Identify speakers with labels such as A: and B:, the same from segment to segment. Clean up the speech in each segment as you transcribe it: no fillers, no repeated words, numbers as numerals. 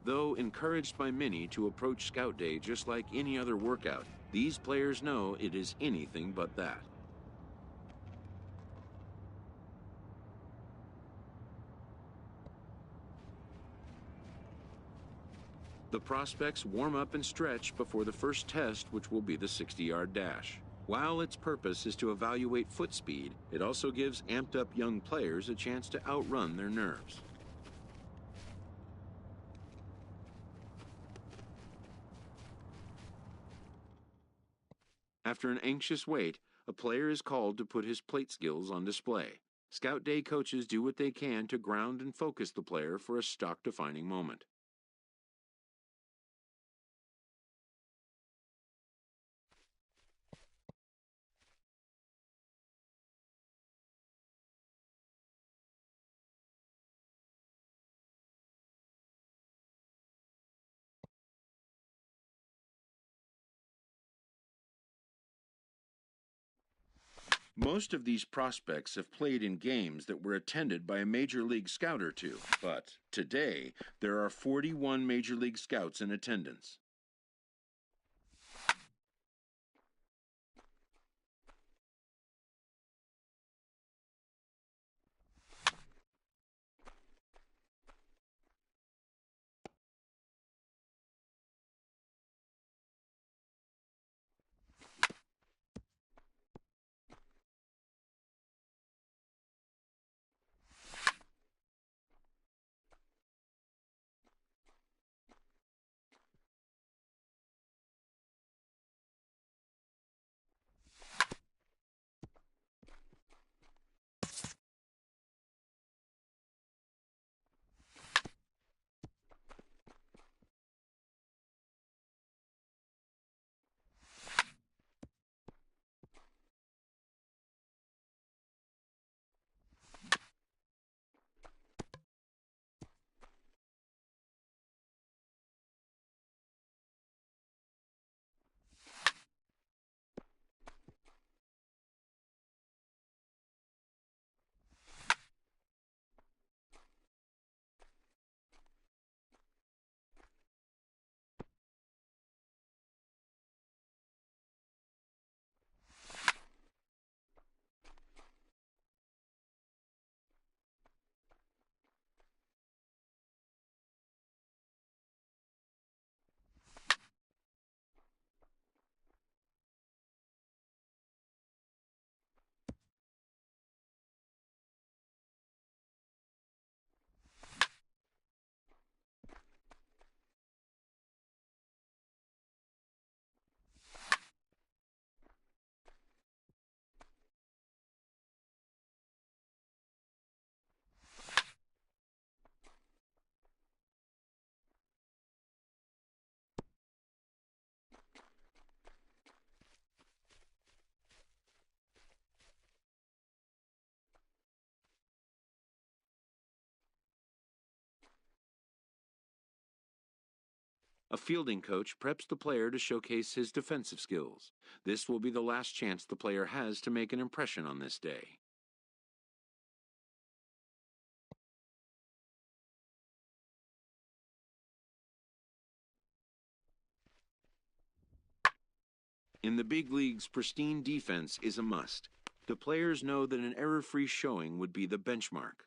A: Though encouraged by many to approach Scout Day just like any other workout, these players know it is anything but that. The prospects warm up and stretch before the first test, which will be the 60-yard dash. While its purpose is to evaluate foot speed, it also gives amped-up young players a chance to outrun their nerves. After an anxious wait, a player is called to put his plate skills on display. Scout Day coaches do what they can to ground and focus the player for a stock-defining moment. Most of these prospects have played in games that were attended by a Major League Scout or two, but today there are 41 Major League Scouts in attendance. A fielding coach preps the player to showcase his defensive skills. This will be the last chance the player has to make an impression on this day. In the big leagues, pristine defense is a must. The players know that an error-free showing would be the benchmark.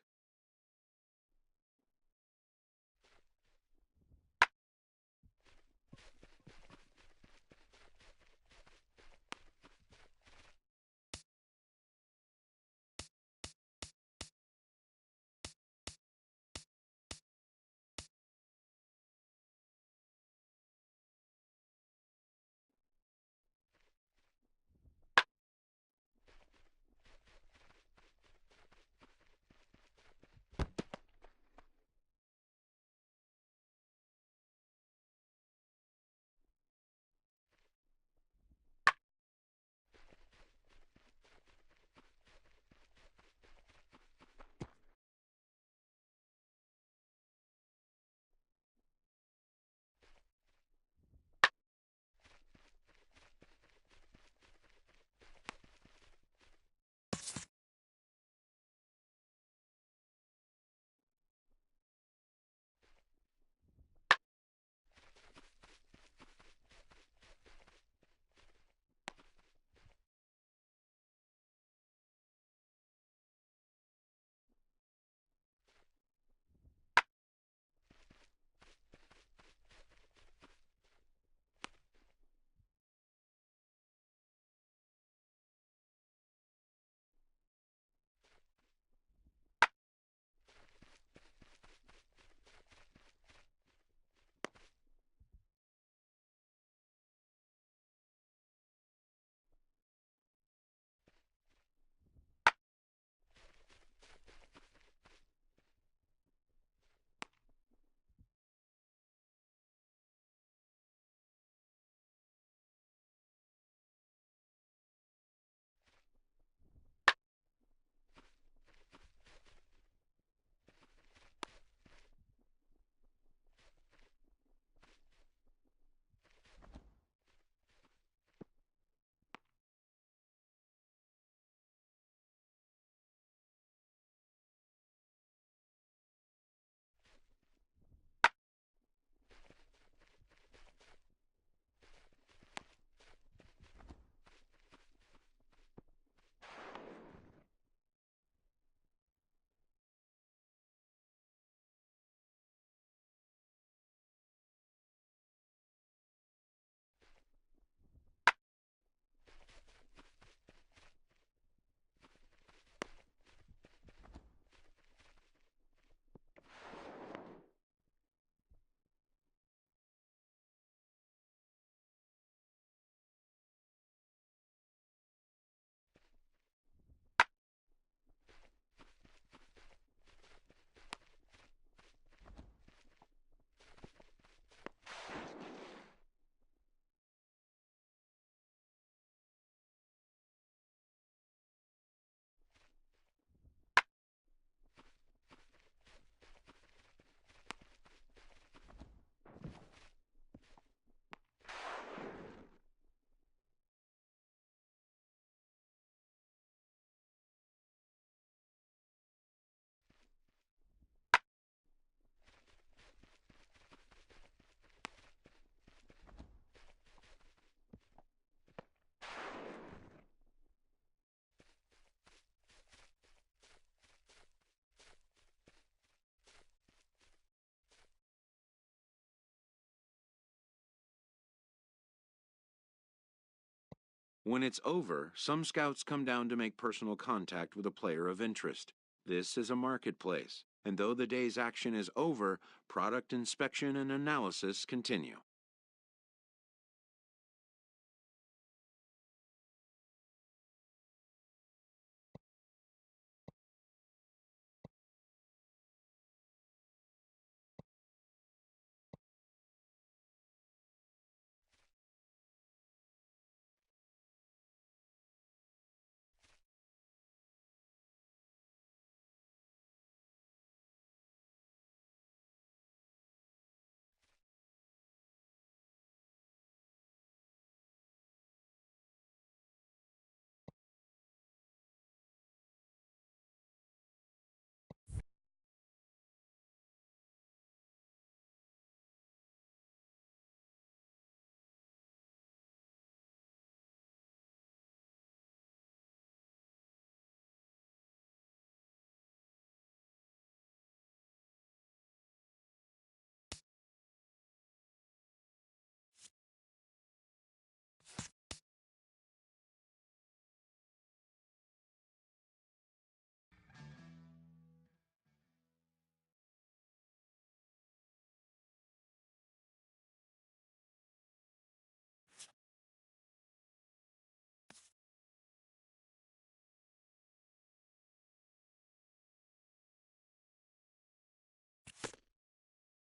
A: When it's over, some scouts come down to make personal contact with a player of interest. This is a marketplace, and though the day's action is over, product inspection and analysis continue.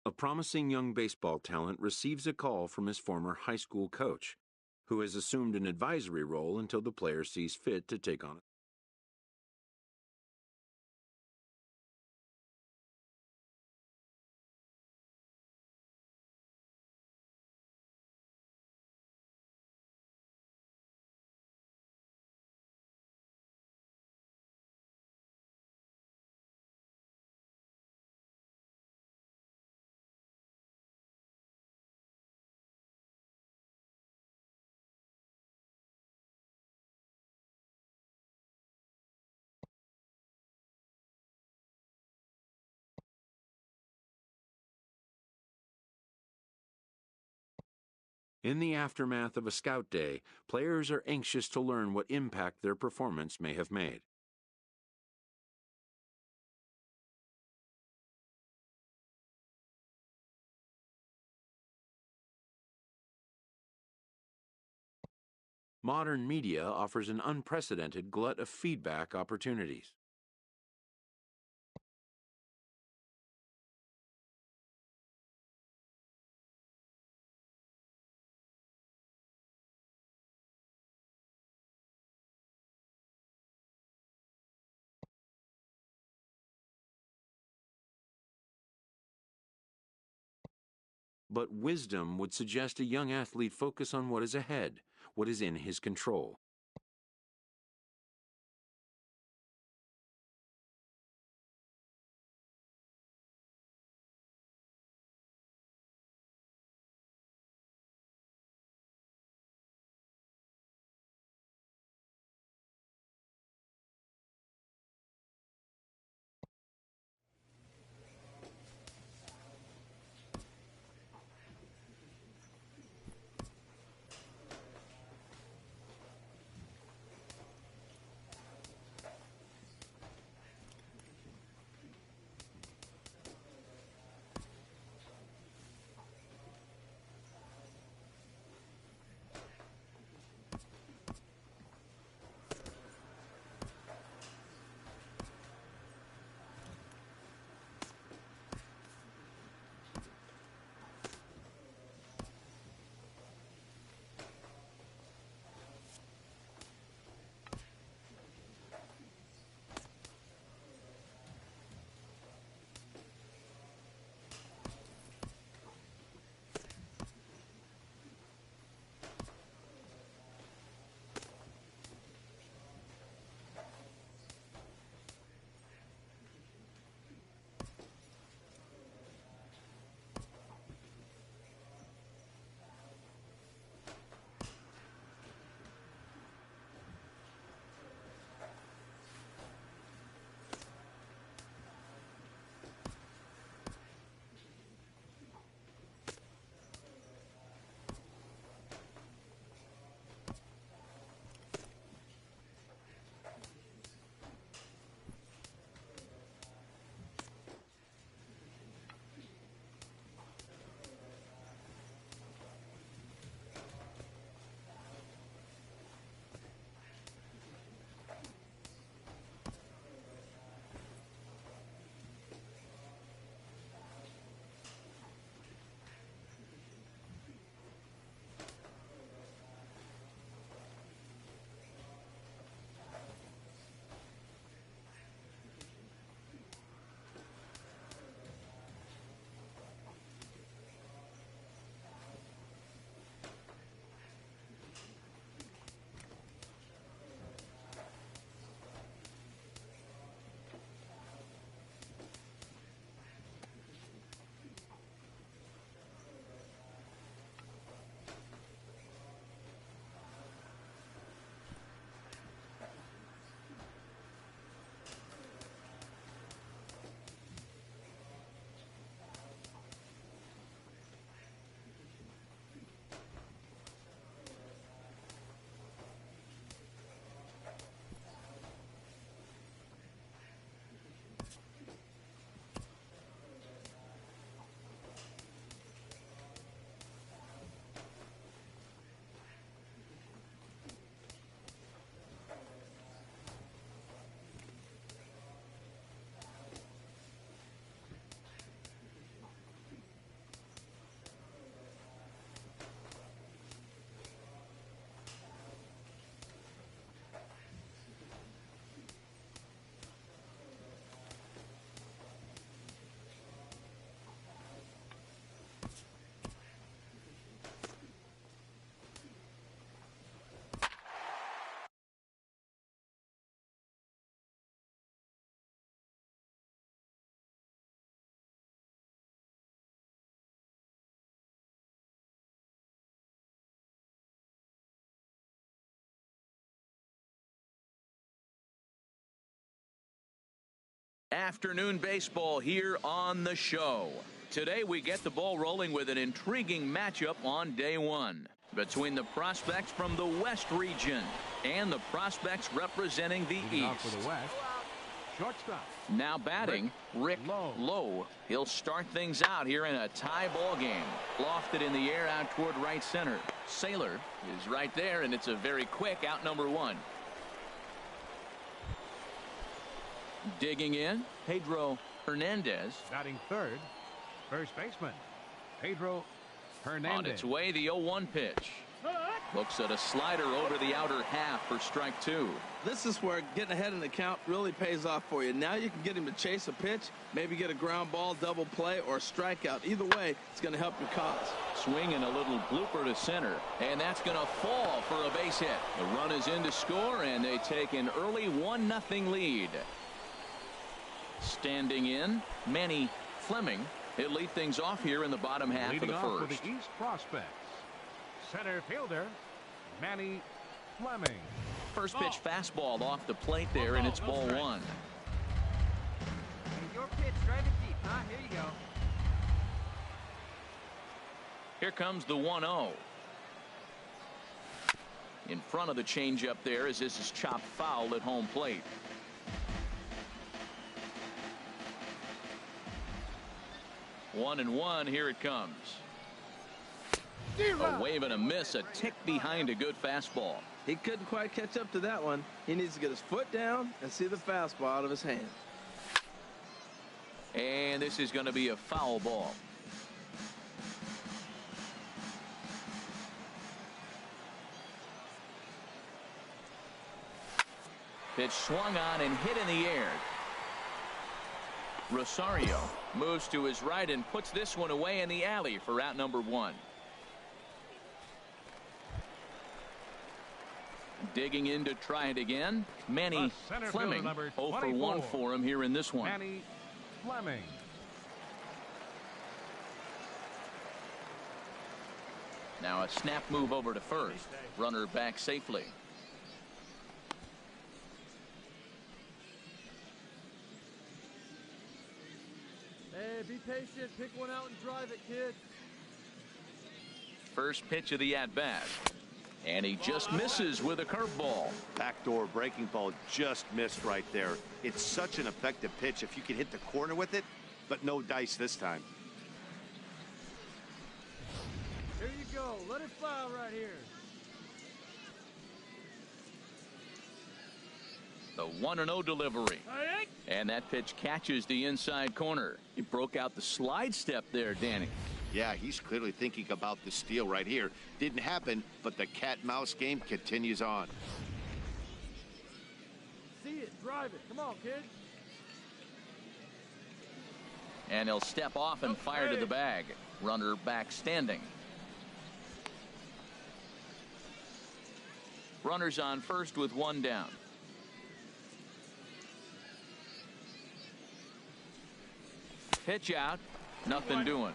A: A promising young baseball talent receives a call from his former high school coach, who has assumed an advisory role until the player sees fit to take on it. In the aftermath of a scout day, players are anxious to learn what impact their performance may have made. Modern media offers an unprecedented glut of feedback opportunities. But wisdom would suggest a young athlete focus on what is ahead, what is in his control.
B: Afternoon baseball here on the show. Today we get the ball rolling with an intriguing matchup on day one between the prospects from the West region and the prospects representing the East.
C: For the West, shortstop.
B: Now batting, Rick Lowe. He'll start things out here in a tie ball game. Lofted in the air out toward right center. Saylor is right there, and it's a very quick out number one. Digging in, Pedro Hernandez.
C: Batting third, first baseman, Pedro Hernandez.
B: On its way, the 0-1 pitch. Looks at a slider over the outer half for strike two.
D: This is where getting ahead in the count really pays off for you. Now you can get him to chase a pitch, maybe get a ground ball, double play, or a strikeout. Either way, it's going to help your cause.
B: Swinging a little blooper to center, and that's going to fall for a base hit. The run is in to score, and they take an early 1-0 lead. Standing in, Manny Fleming. He'll lead things off here in the bottom half
C: Leading
B: of the
C: off
B: first.
C: For the East prospects, center fielder Manny Fleming.
B: First pitch fastball off the plate there, and it's ball one.
E: Your pitch, drive it deep, huh? Here you go.
B: Here comes the 1-0. In front of the changeup there as this is chopped foul at home plate. One and one, here it comes. A wave and a miss, a tick behind a good fastball.
D: He couldn't quite catch up to that one. He needs to get his foot down and see the fastball out of his hand.
B: And this is going to be a foul ball. Pitch swung on and hit in the air. Rosario moves to his right and puts this one away in the alley for out number one. Digging in to try it again, Manny Fleming. 0 for 1 for him here in this one.
C: Manny Fleming.
B: Now a snap move over to first. Runner back safely.
E: Hey, be patient. Pick one out and drive it, kid.
B: First pitch of the at-bat. And he just misses with a curveball.
F: Backdoor breaking ball just missed right there. It's such an effective pitch if you can hit the corner with it, but no dice this time.
E: Here you go. Let it fly right here.
B: The 1-0 delivery. And that pitch catches the inside corner. He broke out the slide step there, Danny.
F: Yeah, he's clearly thinking about the steal right here. Didn't happen, but the cat-mouse game continues on.
E: See it. Drive it. Come on, kid.
B: And he'll step off and fire to the bag. Runner back standing. Runners on first with one down. Pitch out. Nothing doing.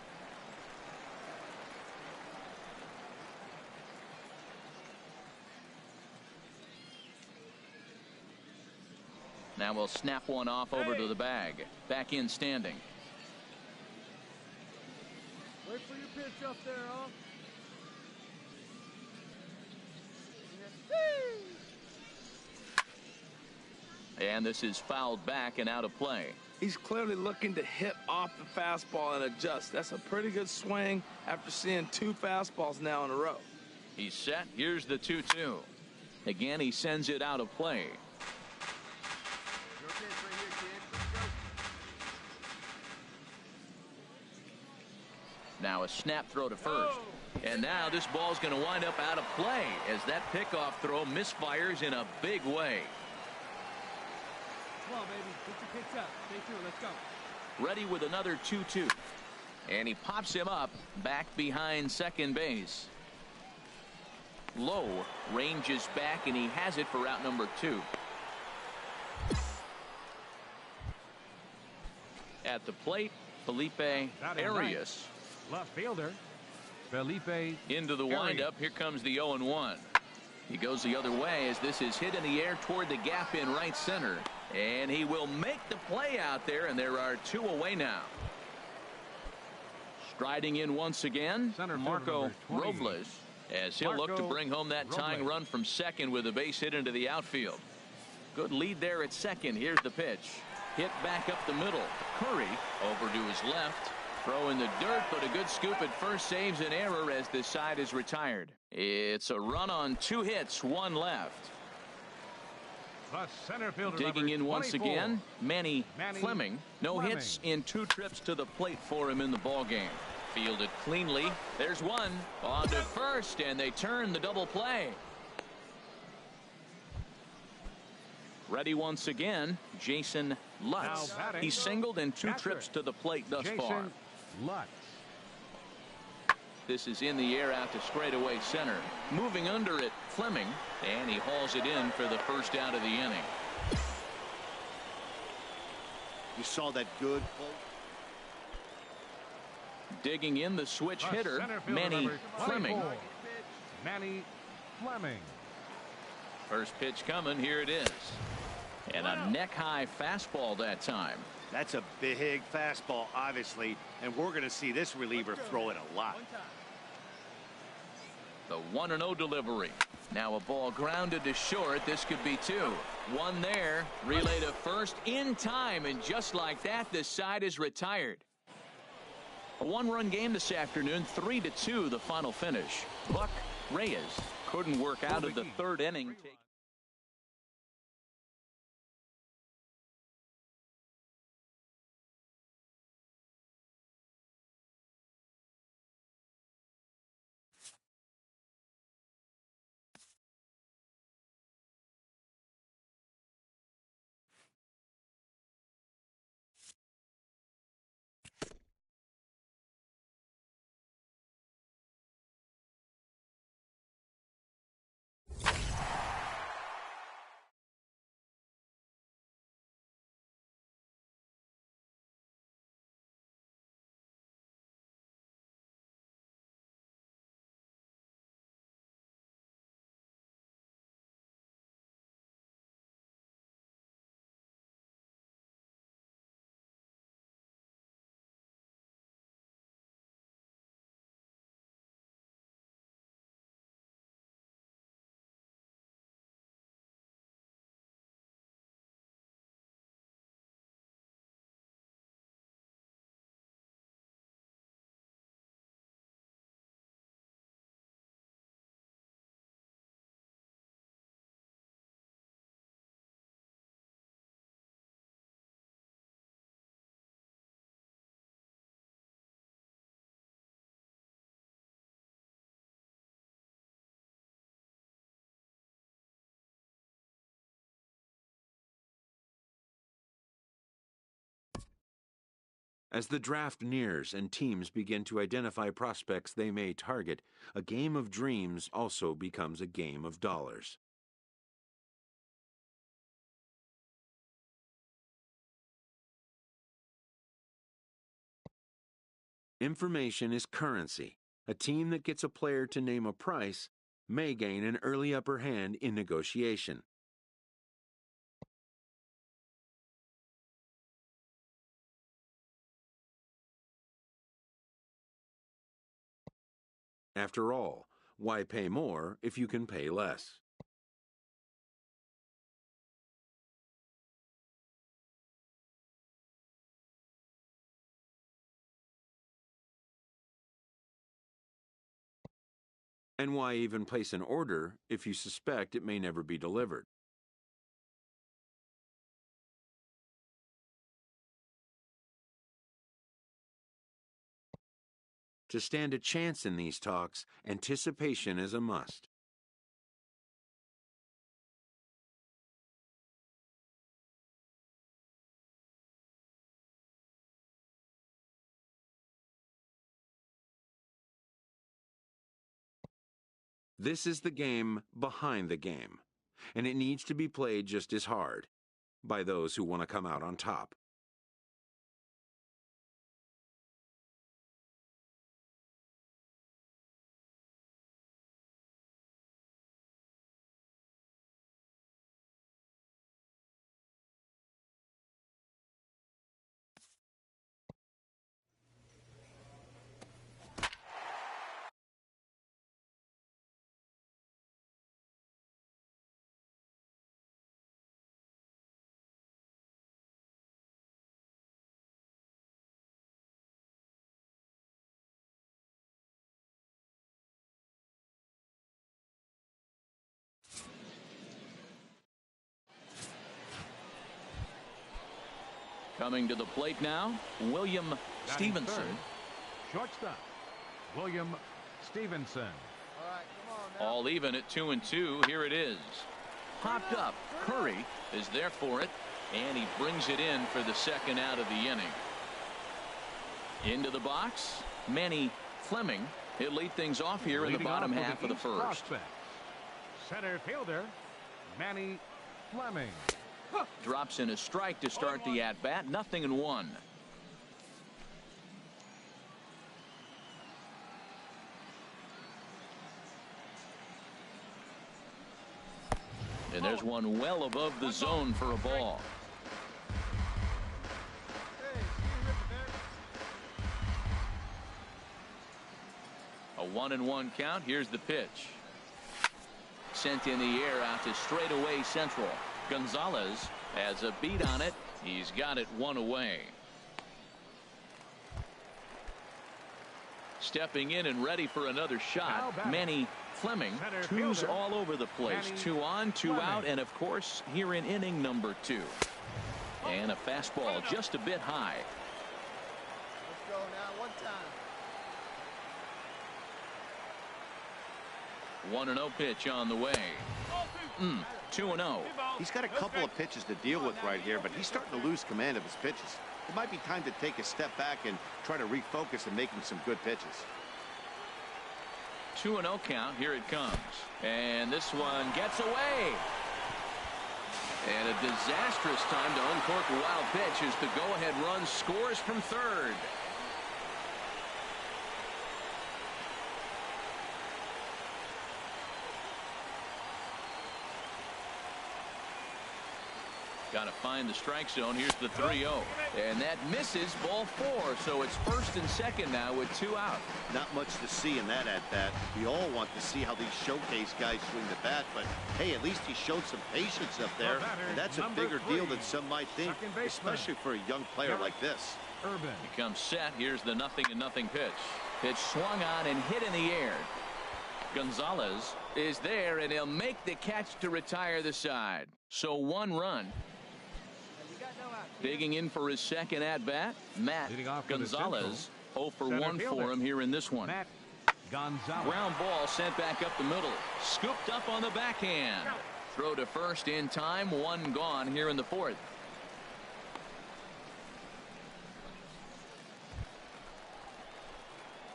B: Now we'll snap one off over to the bag. Back in standing.
E: Wait for your pitch up there, huh?
B: And this is fouled back and out of play.
D: He's clearly looking to hit off the fastball and adjust. That's a pretty good swing after seeing two fastballs now in a row.
B: He's set. Here's the 2-2. Again, he sends it out of play.
E: Your pitch right here, kid. Let's go.
B: Now a snap throw to first. And now this ball's going to wind up out of play as that pickoff throw misfires in a big way.
E: Come on, baby. Get your pitch up. Stay true. Let's go.
B: Ready with another 2-2. And he pops him up back behind second base. Lowe ranges back, and he has it for out number 2. At the plate, Felipe Arias.
C: Left fielder Felipe
B: Into the windup. Here comes the 0-1. He goes the other way as this is hit in the air toward the gap in right center. And he will make the play out there, and there are 2 away now. Striding in once again, Marco Robles, as he'll look to bring home that tying run from second with a base hit into the outfield. Good lead there at second. Here's the pitch. Hit back up the middle. Curry over to his left. Throw in the dirt, but a good scoop at first saves an error as this side is retired. It's a run on 2 hits, 1 left.
C: The center fielder,
B: digging in once again, Manny Fleming. No
C: Fleming.
B: hits in 2 trips to the plate for him in the ballgame. Fielded cleanly. There's one. On to first, and they turn the double play. Ready once again, Jason Lutz.
C: batting,
B: He's singled in 2
C: catcher,
B: trips to the plate thus
C: Jason
B: far.
C: Lutz.
B: This is in the air out to straightaway center. Moving under it, Fleming, and he hauls it in for the first out of the inning.
F: You saw that good.
B: Digging in the switch
C: The
B: hitter,
C: center fielder,
B: Manny
C: number
B: Fleming.
C: 24, Manny Fleming.
B: First pitch coming, here it is. And a neck-high fastball that time.
F: That's a big fastball, obviously, and we're going to see this reliever throw it a lot.
B: The 1-0 delivery. Now a ball grounded to short. This could be 2. 1 there. Relay to first in time, and just like that, this side is retired. A 1-run game this afternoon, 3-2 the final finish. Buck Reyes couldn't work out of the 3rd inning.
A: As the draft nears and teams begin to identify prospects they may target, a game of dreams also becomes a game of dollars. Information is currency. A team that gets a player to name a price may gain an early upper hand in negotiation. After all, why pay more if you can pay less? And why even place an order if you suspect it may never be delivered? To stand a chance in these talks, anticipation is a must. This is the game behind the game, and it needs to be played just as hard by those who want to come out on top.
B: Coming to the plate now, William Stevenson.
C: Shortstop, William Stevenson.
E: All right, come on now.
B: All even at 2-2. Here it is. Popped up. Curry is there for it, and he brings it in for the second out of the inning. Into the box, Manny Fleming. He'll lead things off here in the bottom half of the first.
C: Prospect. Center fielder, Manny Fleming.
B: Drops in a strike to start the at-bat. 0-1. And there's one well above the zone for a ball. A 1-1 count. Here's the pitch. Sent in the air out to straightaway central. Gonzalez has a beat on it. He's got it one away. Stepping in and ready for another shot, Manny Fleming. Twos all over the place. 2 on, 2 out, and of course here in inning number 2. And a fastball just a bit high.
E: Let's go now, one time.
B: 1-0 pitch on the way. 2-0.
F: He's got a couple of pitches to deal with right here, but he's starting to lose command of his pitches. It might be time to take a step back and try to refocus and making some good pitches.
B: 2-0 count. Here it comes. And this one gets away. And a disastrous time to uncork a wild pitch as the go-ahead run scores from third. Got to find the strike zone. Here's the 3-0. And that misses, ball 4. So it's first and second now with 2 out.
F: Not much to see in that at-bat. We all want to see how these showcase guys swing the bat, but hey, at least he showed some patience up there. And that's a bigger deal than some might think, especially for a young player like this.
C: Urban.
B: He comes set. Here's the 0-0 pitch. Pitch swung on and hit in the air. Gonzalez is there, and he'll make the catch to retire the side. So 1 run. Digging in for his second at-bat, Matt Gonzalez. 0 for 1 for him here in this one.
C: Matt Gonzalez.
B: Ground ball sent back up the middle. Scooped up on the backhand. Throw to first in time. 1 gone here in the 4th.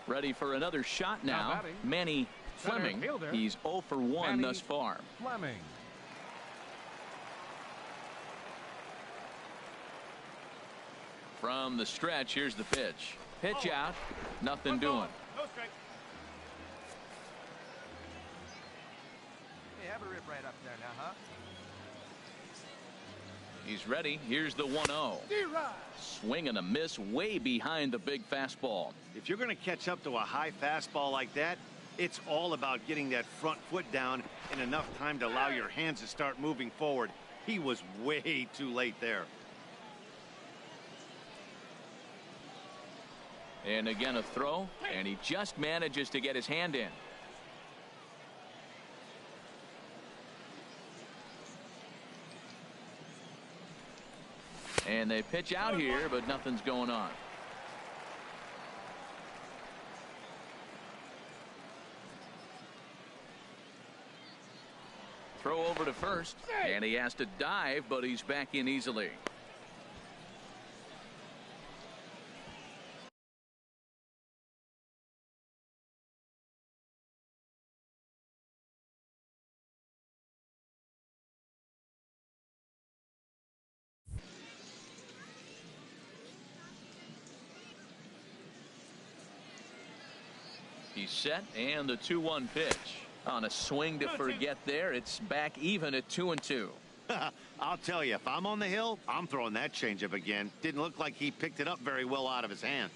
B: Ready for another shot now. Manny Fleming. He's 0 for 1 thus far.
C: Fleming.
B: From the stretch, here's the pitch. Pitch out. Nothing doing.
E: No strike. Hey, have a rip right up there now, huh?
B: He's ready. Here's the 1-0. Swing and a miss way behind the big fastball.
F: If you're going to catch up to a high fastball like that, it's all about getting that front foot down in enough time to allow your hands to start moving forward. He was way too late there.
B: And again a throw, and he just manages to get his hand in. And they pitch out here, but nothing's going on. Throw over to first, and he has to dive, but he's back in easily. He's set, and the 2-1 pitch. On a swing to forget there, it's back even at 2-2.
F: I'll tell you, if I'm on the hill, I'm throwing that changeup again. Didn't look like he picked it up very well out of his hand.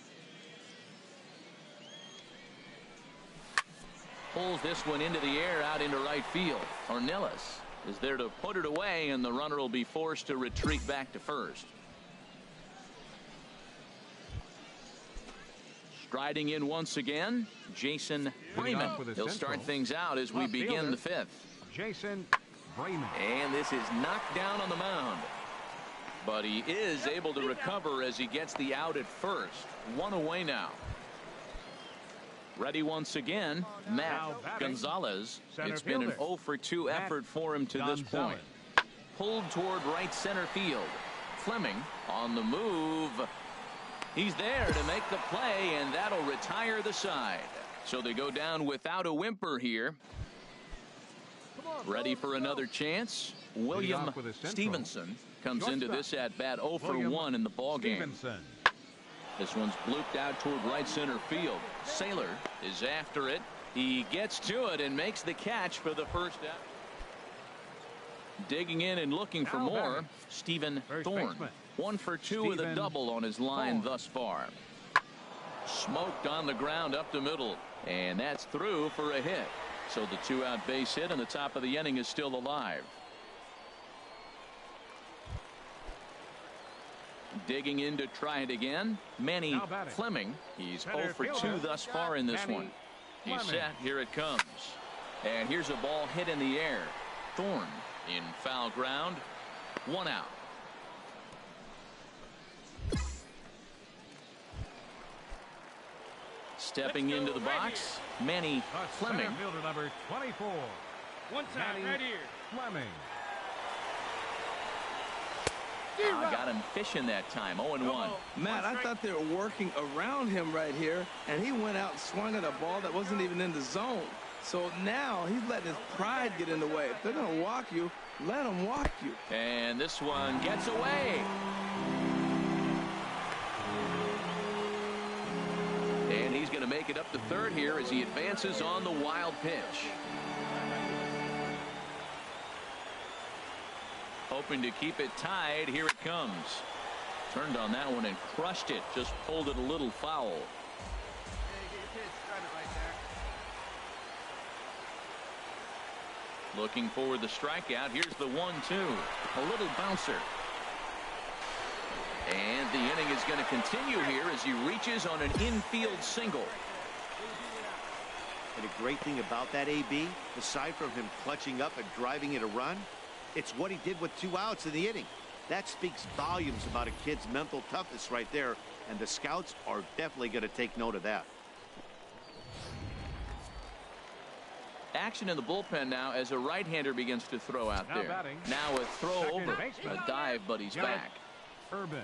B: Pulls this one into the air out into right field. Ornelas is there to put it away, and the runner will be forced to retreat back to first. Striding in once again, Jason Freeman. He'll start things out as we begin the 5th.
C: Jason Freeman.
B: And this is knocked down on the mound. But he is able to recover as he gets the out at first. One away now. Ready once again, Matt Gonzalez. It's been an 0 for 2 effort for him to this point. Pulled toward right center field. Fleming on the move. He's there to make the play, and that'll retire the side. So they go down without a whimper here. Ready for another chance. William Stevenson comes into this at bat 0 for 1 in the ball game. This one's blooped out toward right center field. Saylor is after it. He gets to it and makes the catch for the first out. Digging in and looking for more, Stephen Thorne. 1 for 2 with a double on his line thus far. Smoked on the ground up the middle, and that's through for a hit. So the 2-out base hit, and the top of the inning is still alive. Digging in to try it again, Manny Fleming. He's 0 for 2 thus far in this one. He's set. Here it comes. And here's a ball hit in the air. Thorne in foul ground. 1 out. Stepping into the box, Manny Fleming.
C: Fielder number 24. One time, right here. Fleming.
B: Got him fishing that time. 0-1.
D: Matt, I thought they were working around him right here, and he went out and swung at a ball that wasn't even in the zone. So now he's letting his pride get in the way. If they're going to walk you, let them walk you.
B: And this one gets away. And he's going to make it up to third here as he advances on the wild pitch. Hoping to keep it tied. Here it comes. Turned on that one and crushed it. Just pulled it a little foul. Looking for the strikeout. Here's the 1-2. A little bouncer. And the inning is going to continue here as he reaches on an infield single.
F: And a great thing about that, AB, aside from him clutching up and driving in a run, it's what he did with 2 outs in the inning. That speaks volumes about a kid's mental toughness right there, and the scouts are definitely going to take note of that.
B: Action in the bullpen now as a right-hander begins to throw out there. Now a throw over. A dive, but he's back.
C: Urban.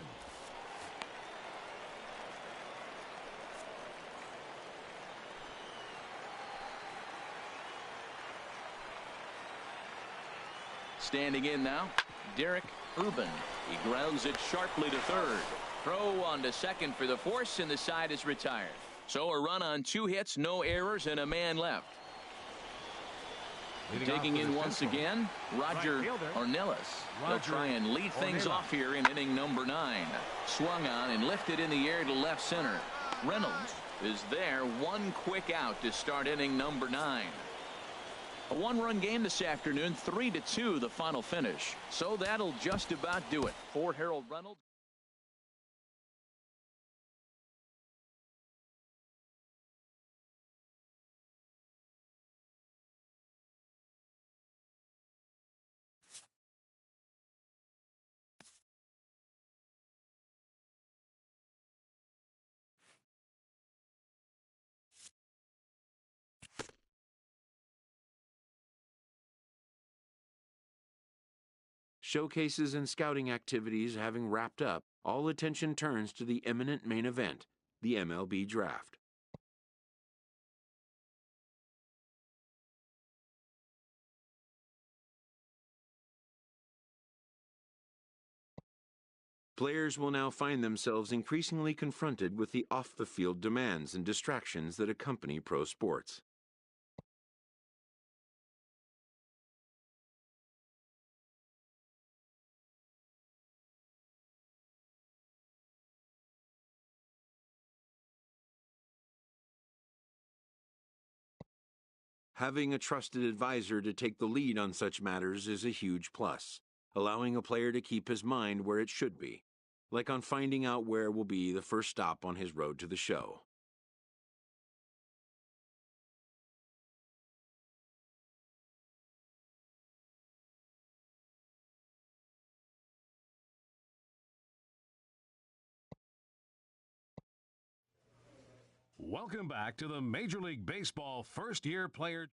B: Standing in now, Derek Urban. He grounds it sharply to third. Throw on to second for the force, and the side is retired. So a run on 2 hits, no errors, and a man left. Digging in once again, Roger Ornelas. He'll try and lead things off here in inning number 9. Swung on and lifted in the air to left center. Reynolds is there. 1 quick out to start inning number 9. A 1-run game this afternoon, 3-2 the final finish. So that'll just about do it for Harold Reynolds.
A: Showcases and scouting activities having wrapped up, all attention turns to the imminent main event, the MLB Draft. Players will now find themselves increasingly confronted with the off-the-field demands and distractions that accompany pro sports. Having a trusted advisor to take the lead on such matters is a huge plus, allowing a player to keep his mind where it should be, like on finding out where will be the first stop on his road to the show.
C: Welcome back to the Major League Baseball first-year player.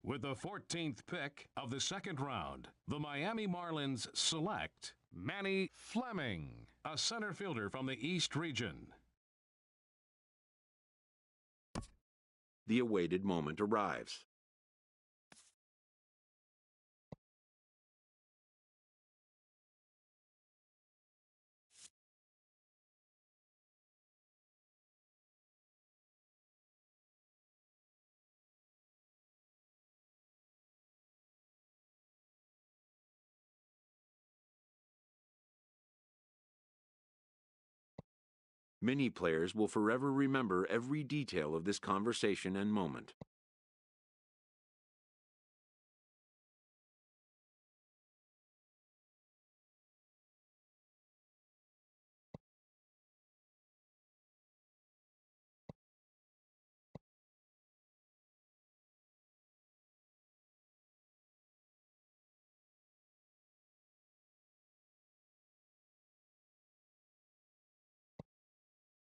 C: With the 14th pick of the second round, the Miami Marlins select Manny Fleming, a center fielder from the East region.
A: The awaited moment arrives. Many players will forever remember every detail of this conversation and moment.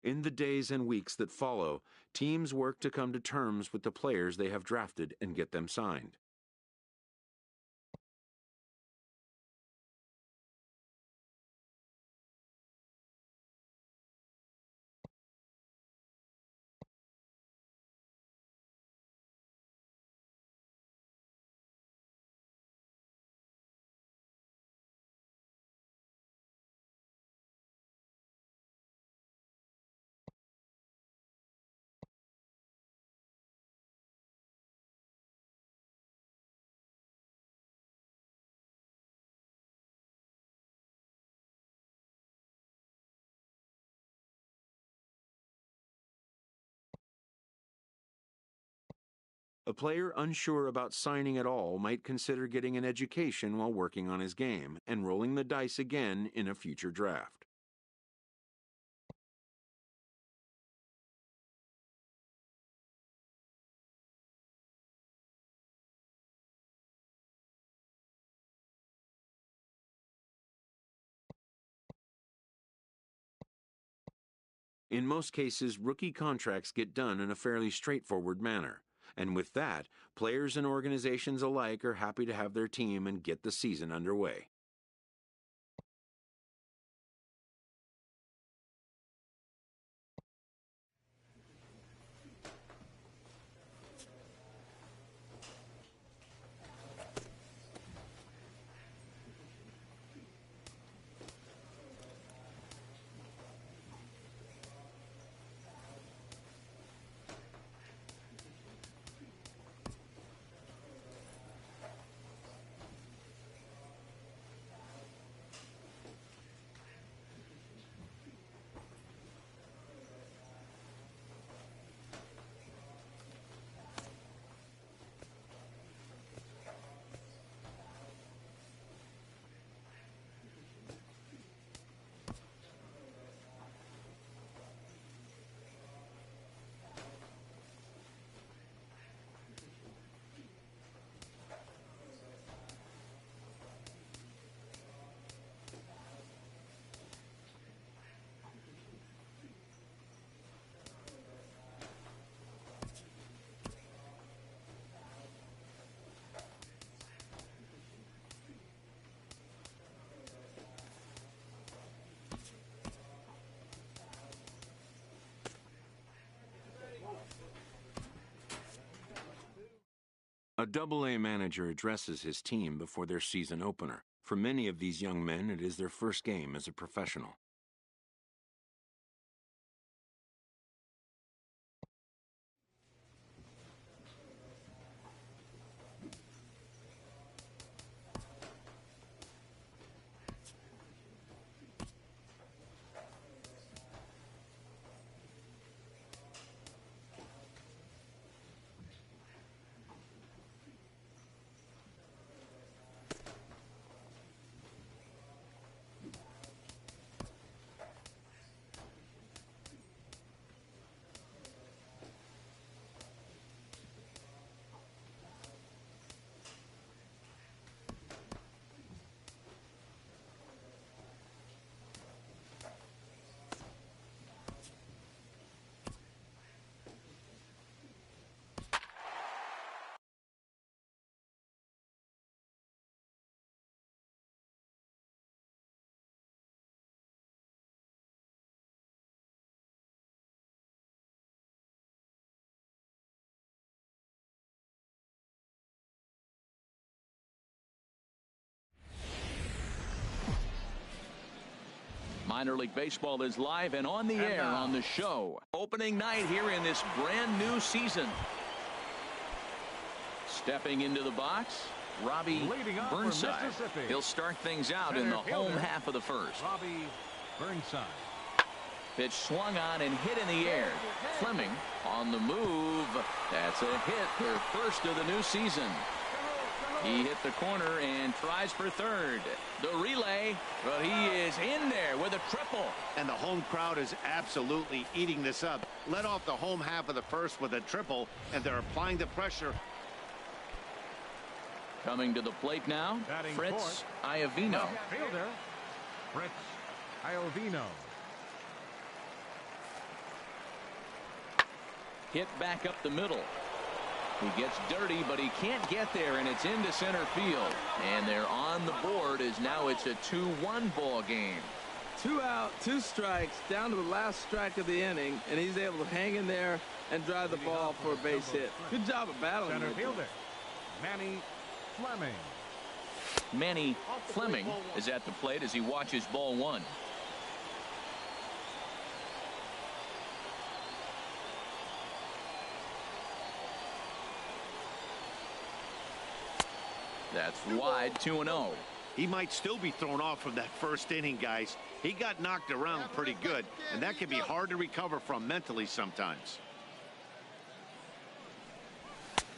A: In the days and weeks that follow, teams work to come to terms with the players they have drafted and get them signed. A player unsure about signing at all might consider getting an education while working on his game and rolling the dice again in a future draft. In most cases, rookie contracts get done in a fairly straightforward manner. And with that, players and organizations alike are happy to have their team and get the season underway. A Double-A manager addresses his team before their season opener. For many of these young men, it is their first game as a professional.
B: Minor League Baseball is live and on the air on the show. Opening night here in this brand new season. Stepping into the box, Robbie Burnside. He'll start things out in the home half of the first.
C: Robbie Burnside.
B: Pitch swung on and hit in the air. Fleming on the move. That's a hit, their first of the new season. He hit the corner and tries for third. The relay, but he is in there with a triple.
F: And the home crowd is absolutely eating this up. Led off the home half of the first with a triple, and they're applying the pressure.
B: Coming to the plate now, Fritz Iovino.
C: Fielder, Fritz Iovino.
B: Hit back up the middle. He gets dirty, but he can't get there, and it's into center field. And they're on the board as now it's a 2-1 ball game.
D: 2 out, 2 strikes, down to the last strike of the inning, and he's able to hang in there and drive the ball for a base hit. Good job of battling.
C: Center fielder, Manny Fleming.
B: Manny Fleming is at the plate as he watches ball 1. That's wide, 2-0.
F: He might still be thrown off from that first inning, guys. He got knocked around pretty good, and that can be hard to recover from mentally sometimes.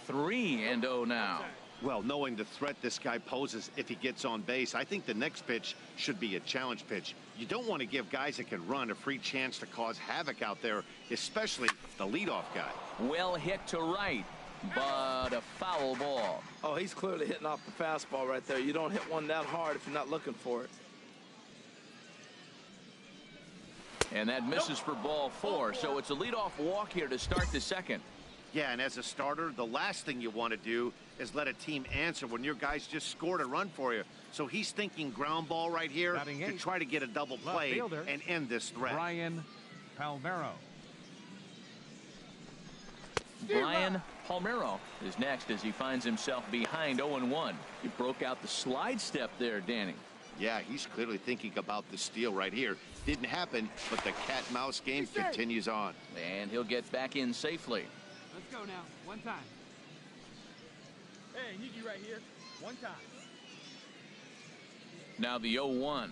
B: 3-0 now.
F: Well, knowing the threat this guy poses if he gets on base, I think the next pitch should be a challenge pitch. You don't want to give guys that can run a free chance to cause havoc out there, especially the leadoff guy.
B: Well hit to right, but a foul ball.
D: Oh, he's clearly hitting off the fastball right there. You don't hit one that hard if you're not looking for it.
B: And that misses for ball 4, so it's a leadoff walk here to start the second.
F: Yeah, and as a starter, the last thing you want to do is let a team answer when your guys just scored a run for you. So he's thinking ground ball right here to try to get a double play and end this threat.
C: Brian Palmero.
B: Brian Palmero is next as he finds himself behind 0-1. He broke out the slide step there, Danny.
F: Yeah, he's clearly thinking about the steal right here. Didn't happen, but the cat-mouse game continues on.
B: And he'll get back in safely.
E: Let's go now. One time. Hey, need you right here. One time.
B: Now the 0-1.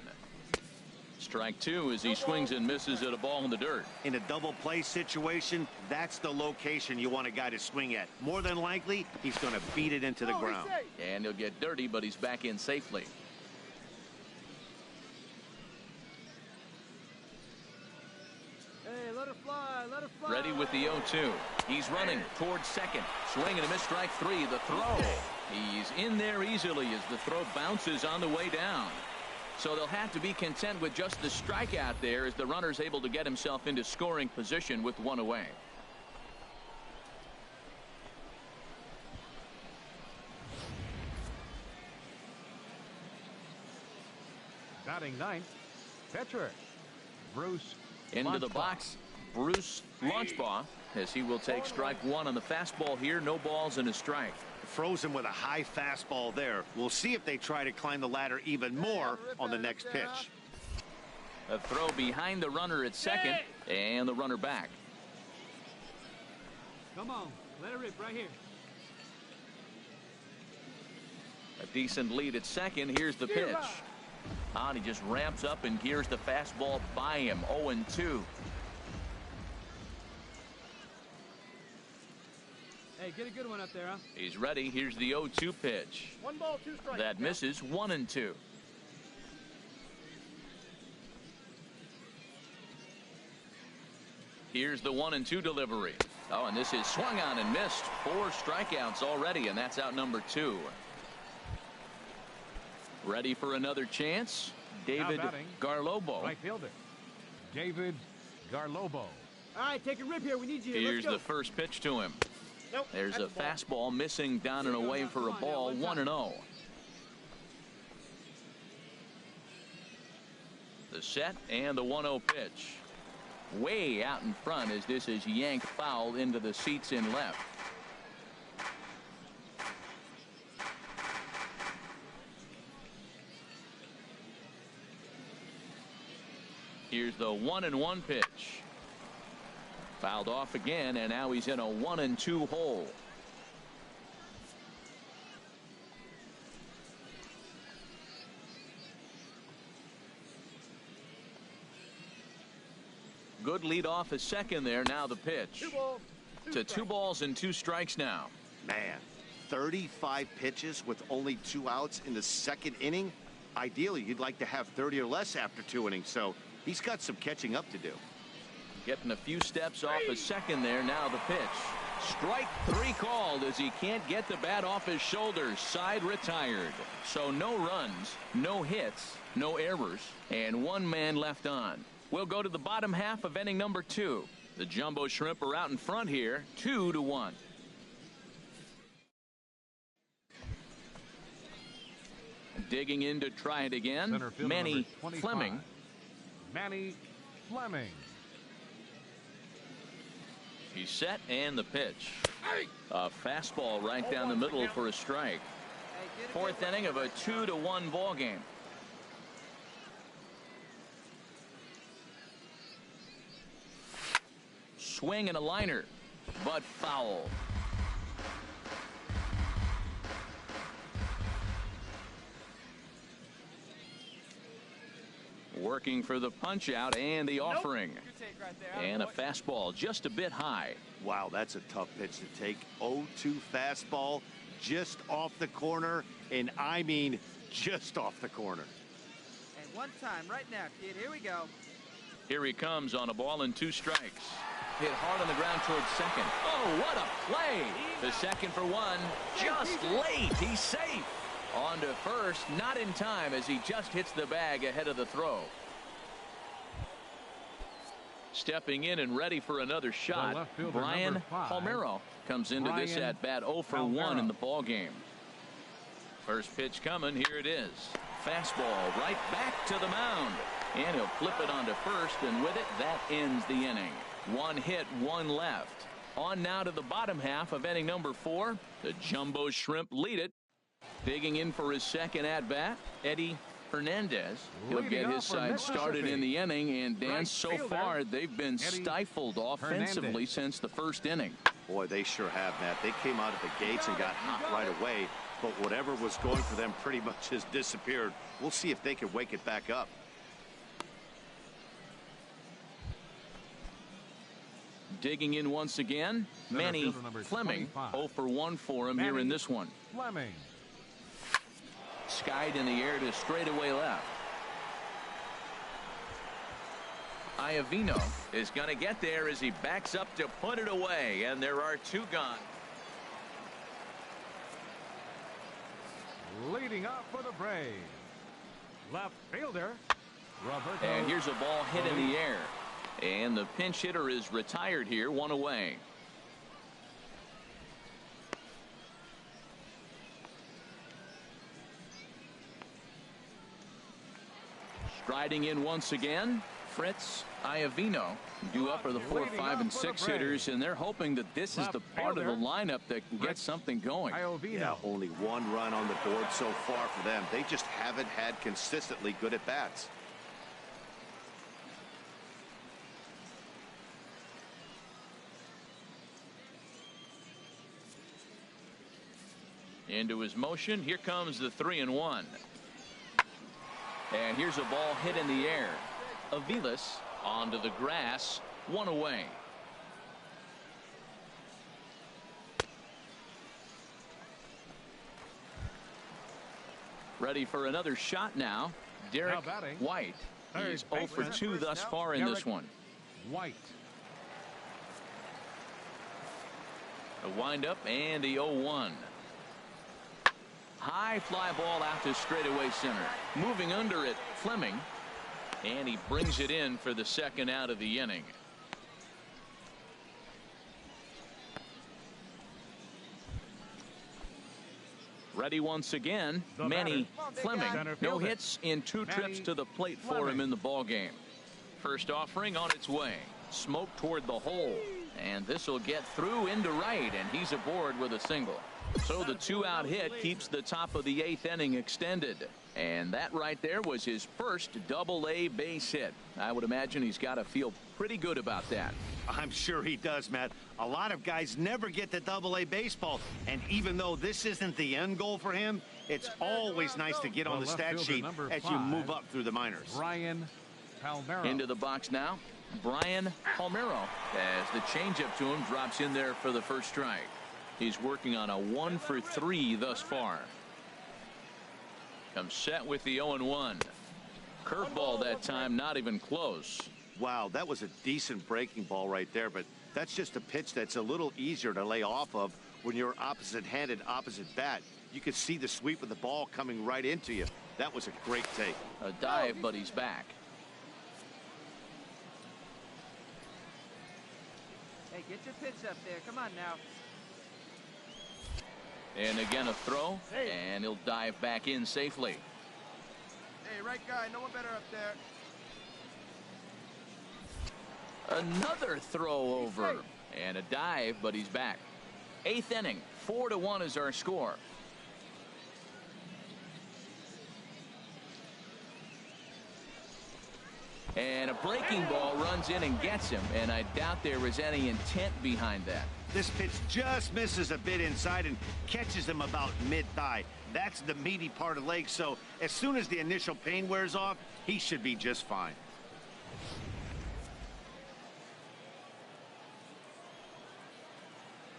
B: Strike 2 as he swings and misses at a ball in the dirt.
F: In a double play situation, that's the location you want a guy to swing at. More than likely, he's going to beat it into the ground.
B: And he'll get dirty, but he's back in safely.
E: Hey, let her fly, let her fly.
B: Ready with the 0-2. He's running towards second. Swing and a miss, strike 3. The throw. He's in there easily as the throw bounces on the way down. So they'll have to be content with just the strikeout there as the runner's able to get himself into scoring position with 1 away.
C: Batting 9th, pitcher Bruce
B: Into the box, Bruce Launchbaugh, as he will take strike 1 on the fastball here. No balls and a strike.
F: Frozen with a high fastball there. We'll see if they try to climb the ladder even more on the next pitch.
B: A throw behind the runner at second, and the runner back.
E: Come on, let it rip right here.
B: A decent lead at second. Here's the pitch. And he just ramps up and gears the fastball by him. 0-2.
E: Hey, get a good one up there, huh?
B: He's ready. Here's the 0-2 pitch.
E: 1 ball, 2 strikes.
B: That misses. 1-2. Here's the 1-2 delivery. Oh, and this is swung on and missed. 4 strikeouts already, and that's out number 2. Ready for another chance? David Garlobo.
C: Right fielder David Garlobo.
E: All right, take a rip here. We need you here.
B: Here's the first pitch to him.
E: Nope,
B: there's a fastball missing down and away for a ball. 1-0. The set and the 1-0 pitch. Way out in front as this is yanked foul into the seats in left. Here's the 1-1 pitch. Fouled off again, and now he's in a 1-2 hole. Good lead off a second there. Now the pitch. To 2 balls and 2 strikes now.
F: Man, 35 pitches with only 2 outs in the second inning. Ideally, you'd like to have 30 or less after 2 innings, so he's got some catching up to do.
B: Getting a few steps off a second there. Now the pitch. Strike 3 called as he can't get the bat off his shoulders. Side retired. So no runs, no hits, no errors, and 1 man left on. We'll go to the bottom half of inning number 2. The Jumbo Shrimp are out in front here, 2-1. Digging in to try it again, Manny Fleming.
C: Manny Fleming.
B: He's set, and the pitch. A fastball right down the middle for a strike. 4th inning of a 2-1 ball game. Swing and a liner, but foul. Working for the punch out and the offering. And a fastball just a bit high.
F: Wow, that's a tough pitch to take. 0-2 fastball just off the corner, and I mean just off the corner.
E: And 1 time right now, kid. Here we go.
B: Here he comes on a ball and 2 strikes. Hit hard on the ground towards second. Oh, what a play. The second for 1. Just late. He's safe. On to first, not in time as he just hits the bag ahead of the throw. Stepping in and ready for another shot, Brian Palmeiro comes into this at bat 0 for 1 in the ball game. First pitch coming, here it is. Fastball right back to the mound. And he'll flip it onto first, and with it, that ends the inning. 1 hit, 1 left. On now to the bottom half of inning number 4. The Jumbo Shrimp lead it. Digging in for his second at-bat, Eddie Hernandez. He'll get his side started in the inning, and Dan, so far they've been stifled offensively since the first inning.
F: Boy, they sure have, Matt. They came out of the gates and got hot right away, but whatever was going for them pretty much has disappeared. We'll see if they can wake it back up.
B: Digging in once again, Manny Fleming. 0 for 1 for him here in this one.
C: Fleming.
B: Skied in the air to straightaway left. Iovino is going to get there as he backs up to put it away, and there are 2 gone.
C: Leading off for the Braves, left fielder Roberto.
B: And here's a ball hit in the air, and the pinch hitter is retired here, 1 away. Striding in once again, Fritz Iovino, due up for the 4, 5, and 6 hitters, and they're hoping that this is the part of the lineup that can get something going.
F: Yeah, only 1 run on the board so far for them. They just haven't had consistently good at bats.
B: Into his motion, here comes the 3-1. And here's a ball hit in the air. Aviles onto the grass, 1 away. Ready for another shot now. Derek White. He's 0 for 2 thus far in this one.
C: White.
B: A windup and the 0-1. High fly ball out to straightaway center. Moving under it, Fleming. And he brings it in for the second out of the inning. Ready once again, Manny Fleming. No hits in 2 trips to the plate for him in the ball game. First offering on its way. Smoke toward the hole. And this will get through into right, and he's aboard with a single. So the 2-out hit keeps the top of the 8th inning extended. And that right there was his first double-A base hit. I would imagine he's got to feel pretty good about that.
F: I'm sure he does, Matt. A lot of guys never get to double-A baseball. And even though this isn't the end goal for him, it's always nice to get on the stat sheet as you move up through the minors.
C: Brian Palmero.
B: Into the box now, Brian Palmero, as the changeup to him drops in there for the first strike. He's working on a 1-for-3 thus far. Comes set with the 0-1. Curveball that time, not even close.
F: Wow, that was a decent breaking ball right there, but that's just a pitch that's a little easier to lay off of when you're opposite-handed, opposite bat. You could see the sweep of the ball coming right into you. That was a great take.
B: A dive, but he's back.
G: Hey, get your pitch up there. Come on now.
B: And again a throw, and he'll dive back in safely.
E: Hey, right guy, no one better up there.
B: Another throw over, and a dive, but he's back. 8th inning, 4-1 is our score. And a breaking ball runs in and gets him, and I doubt there was any intent behind that.
F: This pitch just misses a bit inside and catches him about mid-thigh. That's the meaty part of the leg, so as soon as the initial pain wears off, he should be just fine.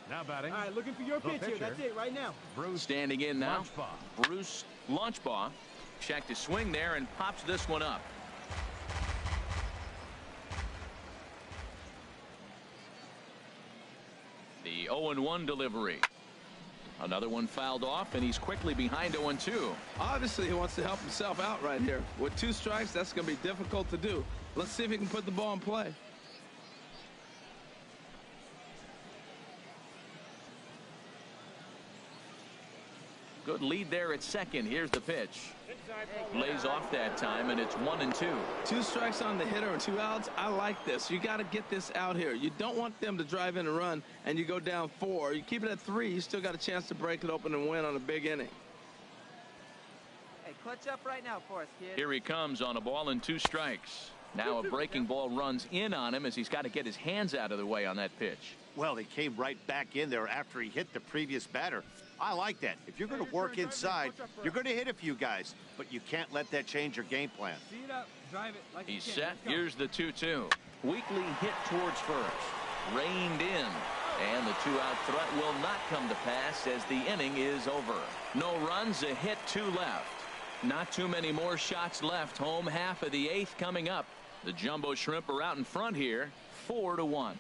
C: Now batting.
E: All right, looking for your pitch here. That's it right now.
C: Bruce
B: Standing in now,
C: Launchbaugh.
B: Bruce Launchbaugh checked his swing there and pops this one up. The 0-1 delivery. Another one fouled off, and he's quickly behind 0-2.
D: Obviously, he wants to help himself out right here. With 2 strikes, that's going to be difficult to do. Let's see if he can put the ball in play.
B: Good lead there at second. Here's the pitch. Lays off that time, and it's 1-2.
D: 2 strikes on the hitter and 2 outs. I like this. You got to get this out here. You don't want them to drive in and run, and you go down 4. You keep it at 3. You still got a chance to break it open and win on a big inning.
G: Hey, clutch up right now for us, kid.
B: Here he comes on a ball and 2 strikes. Now a breaking ball runs in on him as he's got to get his hands out of the way on that pitch.
F: Well, he came right back in there after he hit the previous batter. I like that. If you're going to work inside, you're going to hit a few guys, but you can't let that change your game plan.
E: See it up, drive it like
B: He's set. Here's the 2-2. Weakly hit towards first. Reined in. And the 2-out threat will not come to pass as the inning is over. No runs, a hit, 2 left. Not too many more shots left. Home half of the 8th coming up. The Jumbo Shrimp are out in front here, 4-1.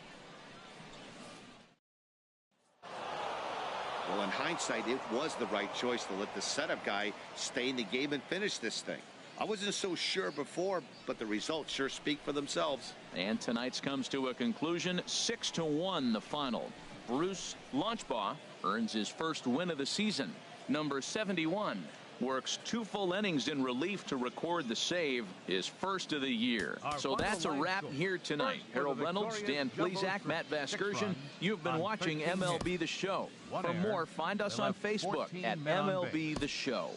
F: Well, in hindsight, it was the right choice to let the setup guy stay in the game and finish this thing. I wasn't so sure before, but the results sure speak for themselves.
B: And tonight's comes to a conclusion, 6-1 the final. Bruce Launchbaugh earns his first win of the season. Number 71 works 2 full innings in relief to record the save, his first of the year. So that's a wrap here tonight. Harold Reynolds, Dan Plesac, Matt Vasgersian. You've been watching MLB The Show. For more, find us on Facebook at MLB The Show.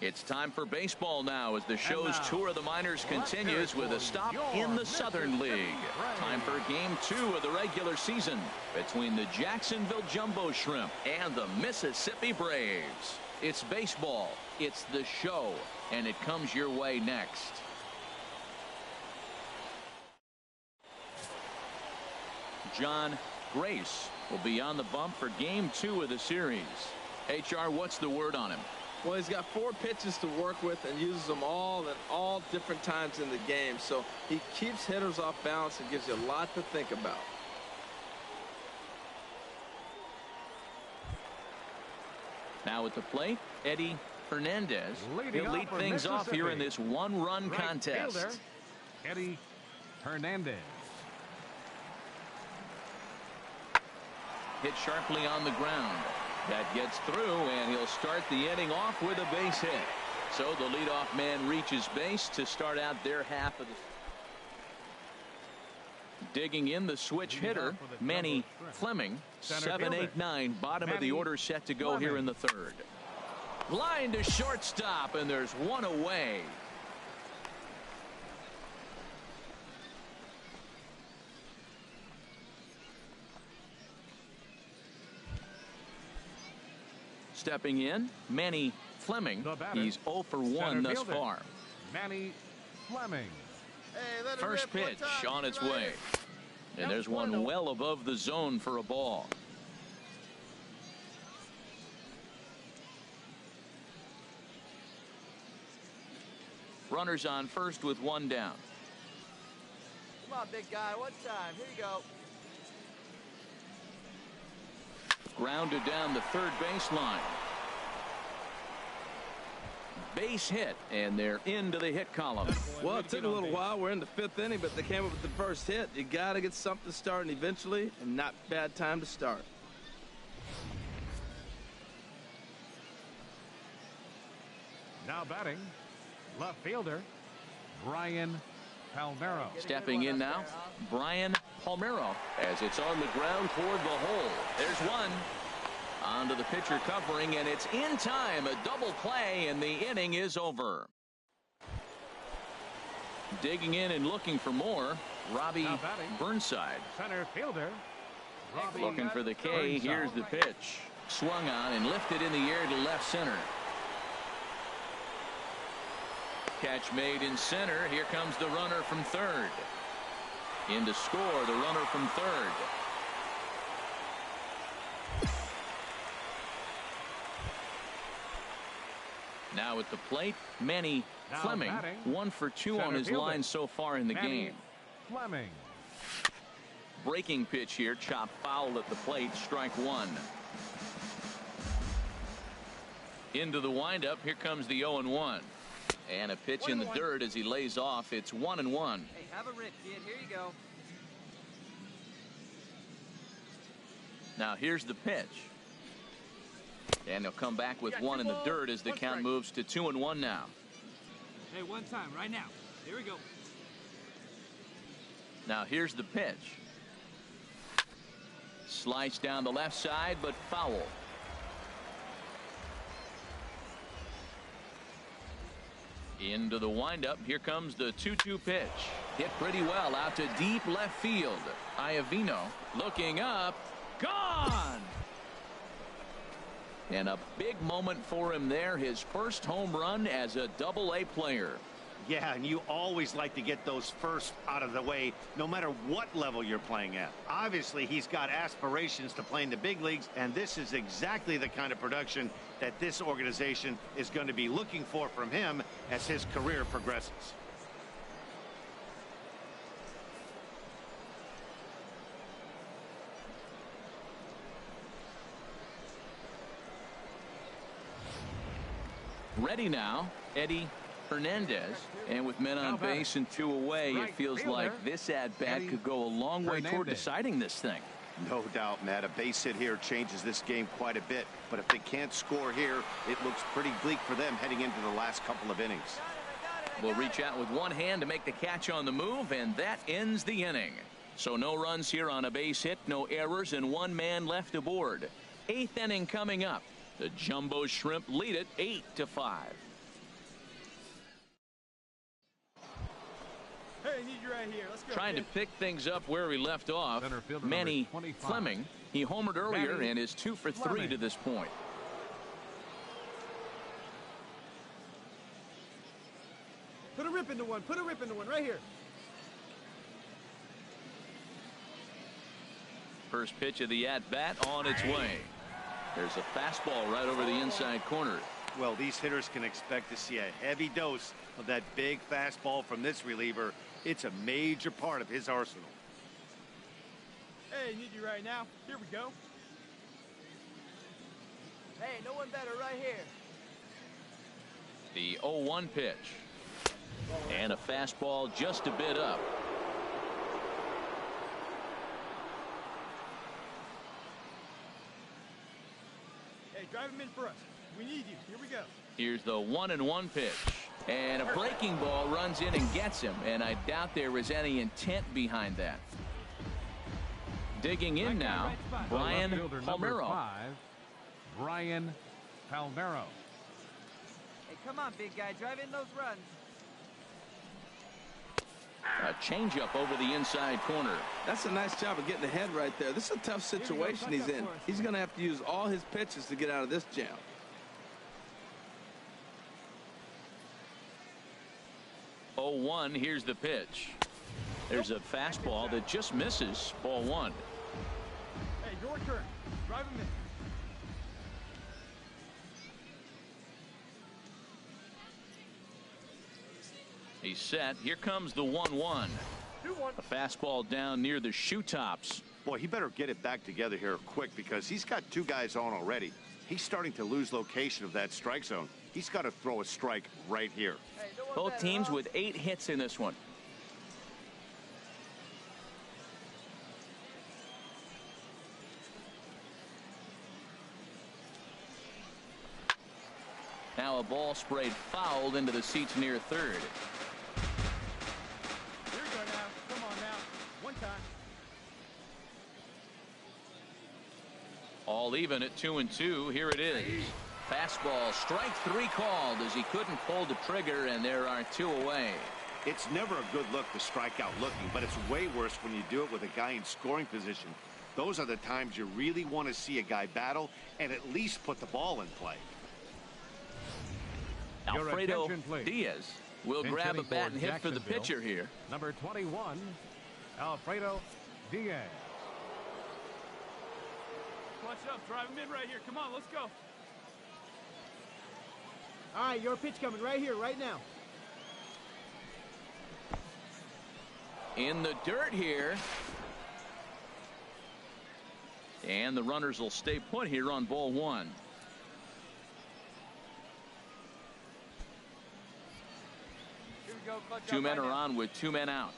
B: It's time for baseball now as the show's tour of the minors continues with a stop in the Southern League. Time for Game 2 of the regular season between the Jacksonville Jumbo Shrimp and the Mississippi Braves. It's baseball, it's the show, and it comes your way next. John Grace will be on the bump for Game 2 of the series. HR, what's the word on him?
D: Well, he's got 4 pitches to work with and uses them all at all different times in the game. So he keeps hitters off balance and gives you a lot to think about.
B: Now at the plate, Eddie Hernandez. He'll lead things off here in this 1-run contest.
C: Fielder, Eddie Hernandez.
B: Hit sharply on the ground. That gets through, and he'll start the inning off with a base hit. So the leadoff man reaches base to start out their half of the. Digging in the switch hitter, Manny Fleming, 7-8-9, bottom of the order set to go here in the third. Line to shortstop, and there's one away. Stepping in, Manny Fleming. He's 0 for 1 thus far.
C: Manny Fleming.
B: First pitch on its way. And there's one well above the zone for a ball. Runners on first with one down.
G: Come on, big guy. What time? Here you go.
B: Grounded down the third baseline. Base hit, and they're into the hit column.
D: Well, it took a little while. We're in the fifth inning, but they came up with the first hit. You got to get something starting eventually, and not bad time to start.
C: Now batting, left fielder, Brian Palmero.
B: Stepping in now, Brian Palmero, as it's on the ground toward the hole. There's one. Onto the pitcher covering, and it's in time. A double play, and the inning is over. Digging in and looking for more, Robbie Burnside.
C: Center fielder, Robbie
B: Looking for the K.
C: Burnside.
B: Here's the pitch. Swung on and lifted in the air to left center. Catch made in center. Here comes the runner from third. In to score, the runner from third. Now at the plate, Manny Fleming, 1 for 2 on his line so far in the game.
C: Fleming.
B: Breaking pitch here, chopped foul at the plate, strike one. Into the windup, here comes the 0-1. And a pitch in the dirt as he lays off. It's 1-1.
G: Hey, have a rip, kid. Here you go.
B: Now here's the pitch. And he'll come back with one in the dirt as the count moves to 2-1 now.
E: Hey, one time, right now. Here we go.
B: Now here's the pitch. Sliced down the left side, but foul. Into the windup. Here comes the 2-2 pitch. Hit pretty well out to deep left field. Iovino looking up. Gone! And a big moment for him there. His first home run as a Double-A player.
F: Yeah, and you always like to get those first out of the way, no matter what level you're playing at. Obviously, he's got aspirations to play in the big leagues, and this is exactly the kind of production that this organization is going to be looking for from him as his career progresses.
B: Ready now, Eddie Hernandez. And with men on base and 2 away, it feels like this at-bat could go a long way toward deciding this thing.
F: No doubt, Matt. A base hit here changes this game quite a bit. But if they can't score here, it looks pretty bleak for them heading into the last couple of innings.
B: Will reach out with one hand to make the catch on the move, and that ends the inning. So no runs here on a base hit, no errors, and 1 man left aboard. 8th inning coming up. The Jumbo Shrimp lead it 8-5.
E: Hey, I need you right here. Let's go.
B: Trying to pick things up where we left off. Manny Fleming. He homered earlier and is 2 for 3 to this point.
E: Put a rip into one. Put a rip into one right here.
B: First pitch of the at-bat on its way. There's a fastball right over the inside corner.
F: Well, these hitters can expect to see a heavy dose of that big fastball from this reliever. It's a major part of his arsenal.
E: Hey, I need you right now. Here we go.
G: Hey, no one better right here.
B: The 0-1 pitch. And a fastball just a bit up.
E: Hey, drive him in for us. We need you. Here we go.
B: Here's the 1-1 pitch. And a breaking ball runs in and gets him. And I doubt there was any intent behind that. Digging in now, Brian Palmero.
C: Brian Palmero.
G: Hey, come on, big guy. Drive in those runs.
B: A changeup over the inside corner.
D: That's a nice job of getting ahead right there. This is a tough situation he's in. He's going to have to use all his pitches to get out of this jam.
B: 0-1, here's the pitch. There's a fastball that just misses. Ball one.
E: Hey, your turn. Drive him in.
B: He's set. Here comes the 1-1. A fastball down near the shoe tops.
F: Boy, he better get it back together here quick because he's got two guys on already. He's starting to lose location of that strike zone. He's got to throw a strike right here.
G: Hey,
B: Both teams with 8 hits in this one. Now a ball sprayed fouled into the seats near third.
E: Here we go now. Come on now. One time.
B: All even at 2-2. Here it is. Fastball, strike 3 called as he couldn't pull the trigger, and there are 2 away.
F: It's never a good look to strike out looking, but it's way worse when you do it with a guy in scoring position. Those are the times you really want to see a guy battle and at least put the ball in play.
B: Alfredo Diaz will grab a bat and hit for the pitcher here.
C: Number 21, Alfredo Diaz.
E: Clutch up. Drive him in right here. Come on, let's go. All right, your pitch coming right here, right now.
B: In the dirt here. And the runners will stay put here on ball one.
G: Here we go. Clutch
B: 2
G: up
B: men
G: right
B: are
G: now.
B: on with 2 men out.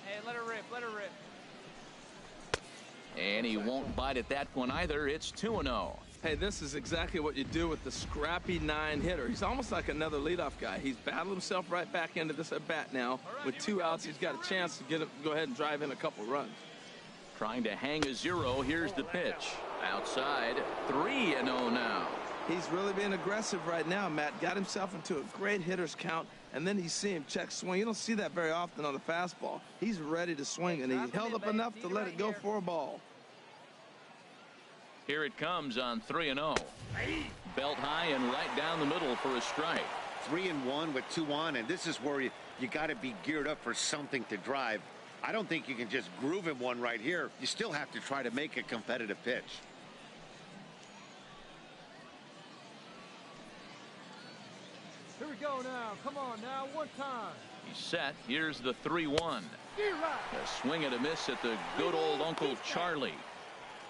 G: Hey, let her rip. Let her rip.
B: And he won't bite at that one either. It's 2-0.
D: Hey, this is exactly what you do with the scrappy 9 hitter. He's almost like another leadoff guy. He's battled himself right back into this at bat now. With 2 outs, he's got a chance to go ahead and drive in a couple runs.
B: Trying to hang a 0. Here's the pitch. Outside, 3-0 now.
D: He's really being aggressive right now, Matt. Got himself into a great hitter's count, and then you see him check swing. You don't see that very often on the fastball. He's ready to swing, and he held up enough to let it go for a ball.
B: Here it comes on 3-0. Belt high and right down the middle for a strike.
F: 3-1 with 2 on, and this is where you got to be geared up for something to drive. I don't think you can just groove him one right here. You still have to try to make a competitive pitch.
E: Here we go now. Come on now. One time.
B: He's set. Here's the 3-1. A swing and a miss at the good old Uncle Charlie.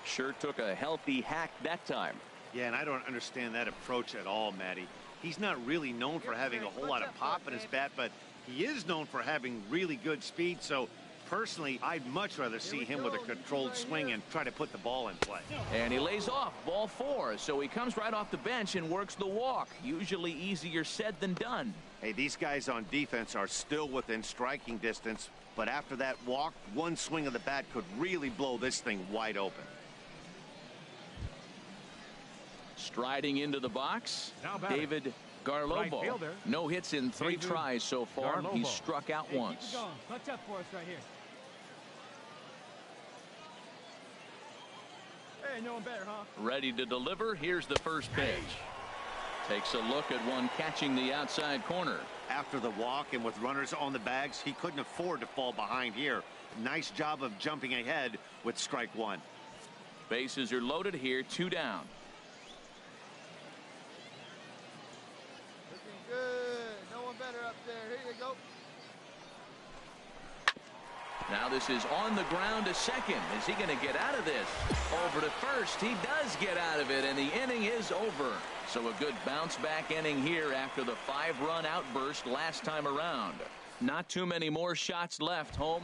B: Sure took a healthy hack that time.
F: Yeah, and I don't understand that approach at all, Matty. He's not really known for having a whole lot of pop in his bat, but he is known for having really good speed. So personally, I'd much rather see him with a controlled swing and try to put the ball in play.
B: And he lays off ball 4. So he comes right off the bench and works the walk. Usually easier said than done.
F: Hey, these guys on defense are still within striking distance, but after that walk, one swing of the bat could really blow this thing wide open.
B: Striding into the box, David Garlobo.
C: Right,
B: no hits in 3 tries so far. He's struck out once.
E: Keep it going. Clutch up for us right here. Hey, no one better, huh?
B: Ready to deliver. Here's the first pitch. Takes a look at one catching the outside corner.
F: After the walk and with runners on the bags, he couldn't afford to fall behind here. Nice job of jumping ahead with strike 1.
B: Bases are loaded here. 2 down.
G: Good. No one better up there. Here you go.
B: Now this is on the ground to second. Is he going to get out of this? Over to first. He does get out of it, and the inning is over. So a good bounce back inning here after the 5-run outburst last time around. Not too many more shots left. Home.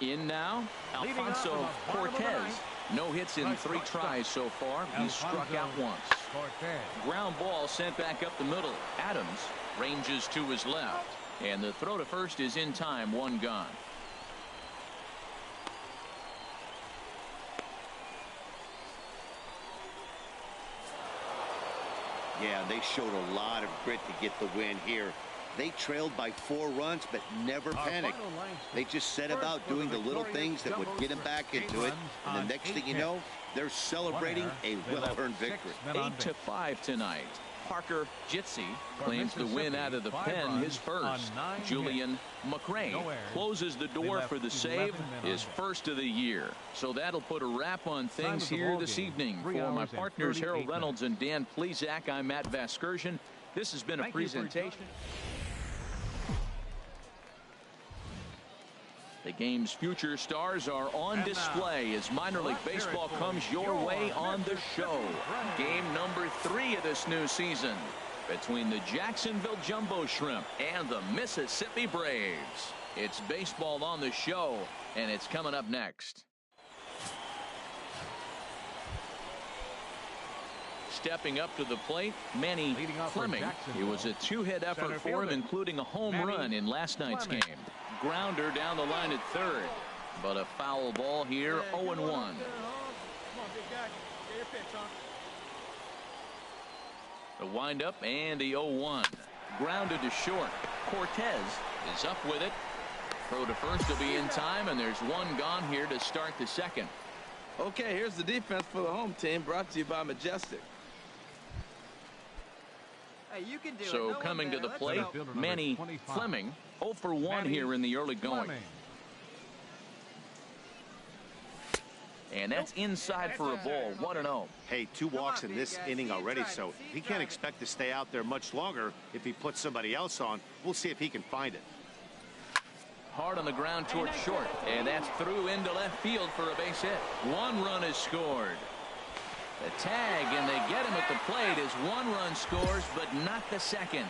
B: In now, Alfonso Cortez. No hits in 3 tries so far. He's struck out once. Ground ball sent back up the middle. Adams ranges to his left. And the throw to first is in time. 1 gone.
F: Yeah, they showed a lot of grit to get the win here. They trailed by 4 runs, but never panicked. They just set about doing the little things that would get them back into it. And the next thing you know, they're celebrating a well-earned victory.
B: 8-5 tonight. Parker Jitsi claims the win out of the pen, his first. Julian McRae closes the door for the save, his first of the year. So that'll put a wrap on things here this evening. For my partners Harold Reynolds and Dan Plesac, I'm Matt Vasgersian. This has been a presentation. The game's future stars are on display as minor league baseball comes your way on the show. Game number 3 of this new season between the Jacksonville Jumbo Shrimp and the Mississippi Braves. It's baseball on the show, and it's coming up next. Stepping up to the plate, Manny Fleming. It was a 2-hit effort for him, including a home run in last night's game. Grounder down the line at third, but a foul ball here. 0-1. The windup and the 0-1. Grounded to short. Cortez is up with it. Throw to first will be in time, and there's 1 gone here to start the second.
D: Okay, here's the defense for the home team, brought to you by Majestic.
G: Hey, you can do
B: so
G: it.
B: coming to the plate, Manny Fleming, 0 for 1 here in the early going. And that's inside for a ball. 1-0.
F: Hey, 2 walks in this inning already, so he can't expect to stay out there much longer. If he puts somebody else on, we'll see if he can find it.
B: Hard on the ground towards short, and that's through into left field for a base hit. 1 run is scored. The tag, and they get him at the plate as 1 run scores, but not the second.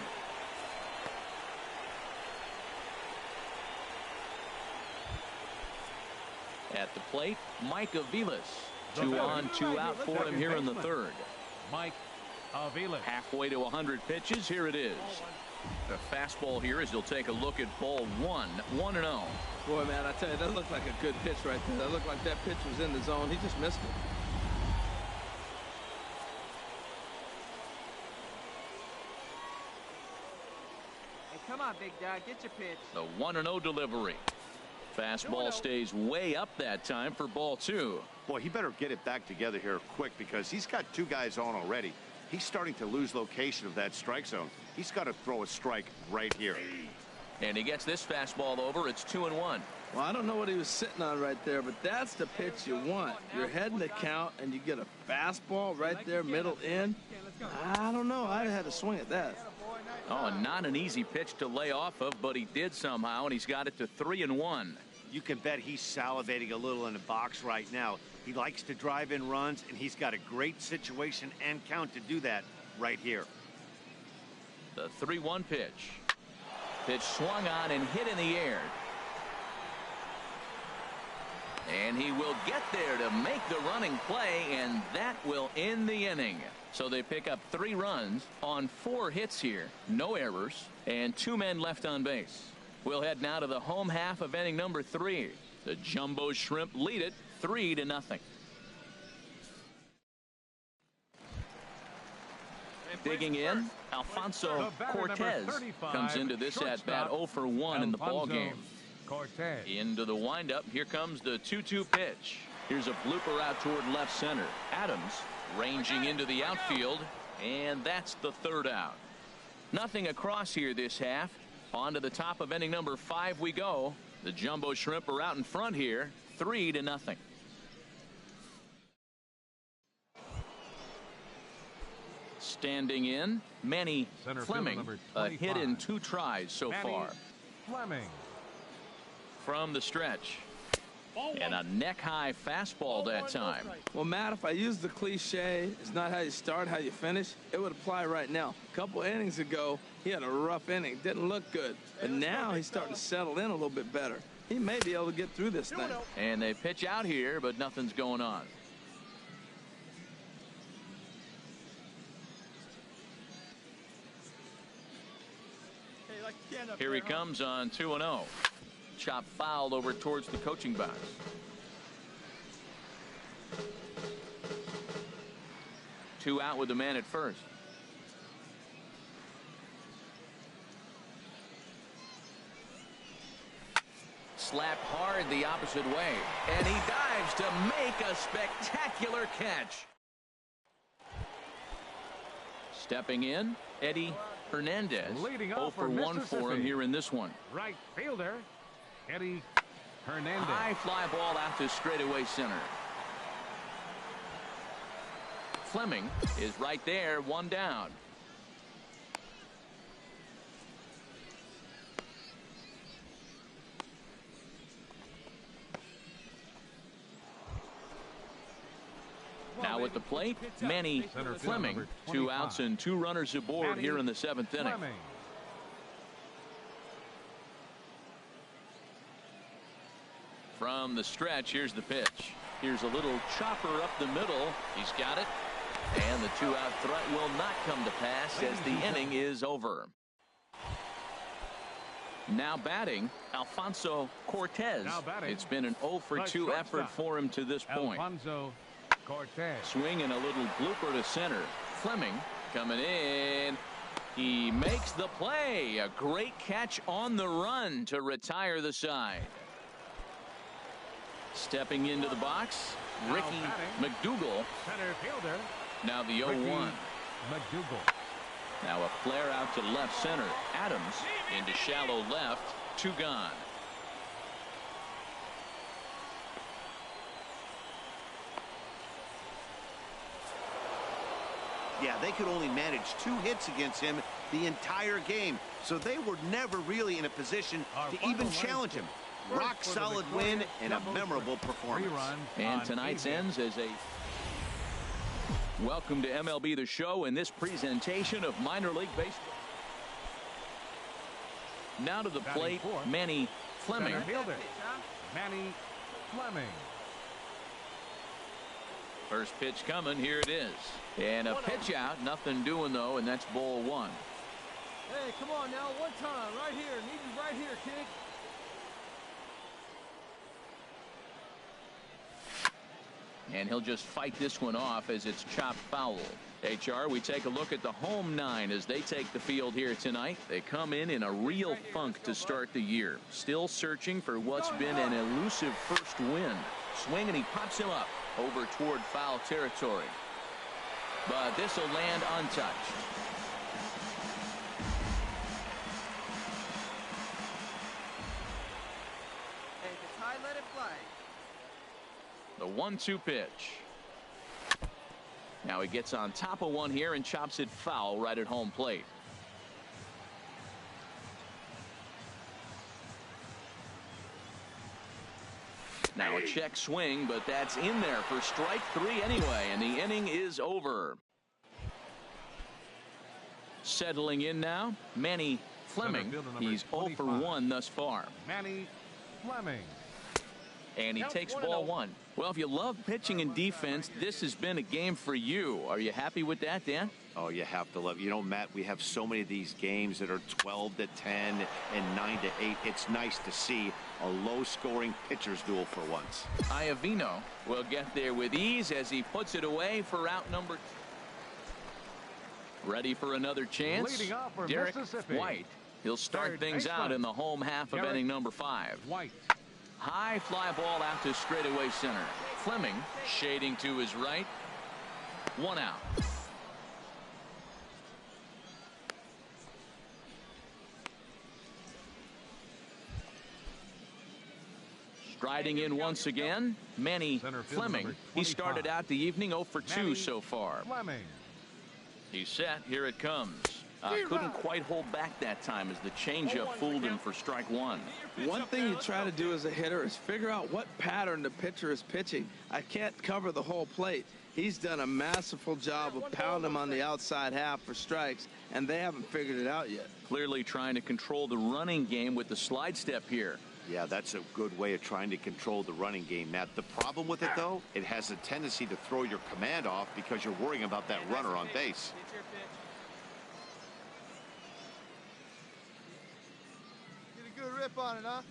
B: At the plate, Mike Aviles. 2 on, 2 out for him here in the third.
C: Mike Aviles.
B: Halfway to 100 pitches. Here it is. The fastball here as he'll take a look at ball 1. 1-0.
D: Boy, man, I tell you, that looked like a good pitch right there. That looked like that pitch was in the zone. He just missed it.
G: Come on, big dog, get your pitch.
B: The 1-0 delivery. Fastball stays way up that time for ball 2.
F: Boy, he better get it back together here quick because he's got 2 guys on already. He's starting to lose location of that strike zone. He's got to throw a strike right here.
B: And he gets this fastball over. It's 2-1.
D: Well, I don't know what he was sitting on right there, but that's the pitch you want. You're heading the count, and you get a fastball right there, middle in. I don't know. I'd have had to swing at that.
B: Oh, not an easy pitch to lay off of, but he did somehow, and he's got it to 3-1.
F: You can bet he's salivating a little in the box right now. He likes to drive in runs, and he's got a great situation and count to do that right here.
B: The 3-1 pitch. Pitch swung on and hit in the air. And he will get there to make the running play, and that will end the inning. So they pick up 3 runs on 4 hits here. No errors, and 2 men left on base. We'll head now to the home half of inning number 3. The Jumbo Shrimp lead it 3-0. Digging in, Alfonso Cortez comes into this at-bat 0 for 1 in the ballgame. Into the windup. Here comes the 2-2 pitch. Here's a blooper out toward left center. Adams ranging into the outfield, and that's the 3rd out. Nothing across here this half. On to the top of inning number 5 we go. The Jumbo Shrimp are out in front here, 3-0. Standing in, Manny Fleming. A hit in 2 tries so far.
C: Fleming.
B: From the stretch. And a neck-high fastball that time.
D: Well, Matt, if I use the cliche, it's not how you start, how you finish, it would apply right now. A couple innings ago, he had a rough inning. Didn't look good. But now he's starting to settle in a little bit better. He may be able to get through this thing.
B: And they pitch out here, but nothing's going on. Here he comes on 2-0. Chop fouled over towards the coaching box. Two out with the man at first. Slapped hard the opposite way, and he dives to make a spectacular catch. Stepping in, Eddie Hernandez. 0 for 1 for him here in this one.
C: Right fielder, Eddie Hernandez.
B: High fly ball out to straightaway center. Fleming is right there, one down. Now at the plate, Manny Fleming. 2 outs and 2 runners aboard here in the 7th inning. From the stretch, here's the pitch. Here's a little chopper up the middle. He's got it. And the 2-out threat will not come to pass as the inning is over. Now batting, Alfonso Cortez. It's been an 0 for 2 effort for him to this point.
C: Alfonso Cortez.
B: Swinging a little blooper to center. Fleming coming in. He makes the play. A great catch on the run to retire the side. Stepping into the box, Ricky McDougal.
C: Center fielder.
B: Now the 0-1.
C: McDougal.
B: Now a flare out to left center. Adams into shallow left. 2 gone.
F: Yeah, they could only manage 2 hits against him the entire game, so they were never really in a position to even challenge him. Rock solid win and a memorable performance.
B: And tonight's ends as a welcome to MLB The Show in this presentation of minor league baseball. Now to the plate, Manny Fleming.
C: Manny Fleming.
B: First pitch coming, here it is. And a pitch out, nothing doing though, and that's ball 1.
E: Hey, come on now, one time, right here. Need you right here, kid.
B: And he'll just fight this one off as it's chopped foul. HR, we take a look at the home 9 as they take the field here tonight. They come in a real funk to start the year. Still searching for what's been an elusive first win. Swing and he pops him up over toward foul territory. But this will land untouched.
G: Hey, if it's high, let it fly.
B: The 1-2 pitch. Now he gets on top of one here and chops it foul right at home plate. Now a check swing, but that's in there for strike 3 anyway, and the inning is over. Settling in now, Manny Fleming. He's 0 for 1 thus far.
C: Manny Fleming.
B: And he takes ball 1. Well, if you love pitching and defense, this has been a game for you. Are you happy with that, Dan?
F: Oh, you have to love. You know, Matt, we have so many of these games that are 12-10 and 9-8. It's nice to see a low-scoring pitcher's duel for once.
B: Iovino will get there with ease as he puts it away for out number 2. Ready for another chance? Derek White. He'll start things out in the home half of inning number 5.
C: White.
B: High fly ball out to straightaway center. Fleming shading to his right. 1 out. Striding in once again, Manny Fleming. He started out the evening 0 for 2 so far.
C: Fleming.
B: He's set. Here it comes. Couldn't quite hold back that time as the changeup fooled him for strike 1.
D: One thing you try to do as a hitter is figure out what pattern the pitcher is pitching. I can't cover the whole plate. He's done a masterful job of pounding him on the outside half for strikes, and they haven't figured it out yet.
B: Clearly trying to control the running game with the slide step here.
F: Yeah, that's a good way of trying to control the running game, Matt. The problem with it, though, it has a tendency to throw your command off because you're worrying about that runner on base.
E: grip on it, huh?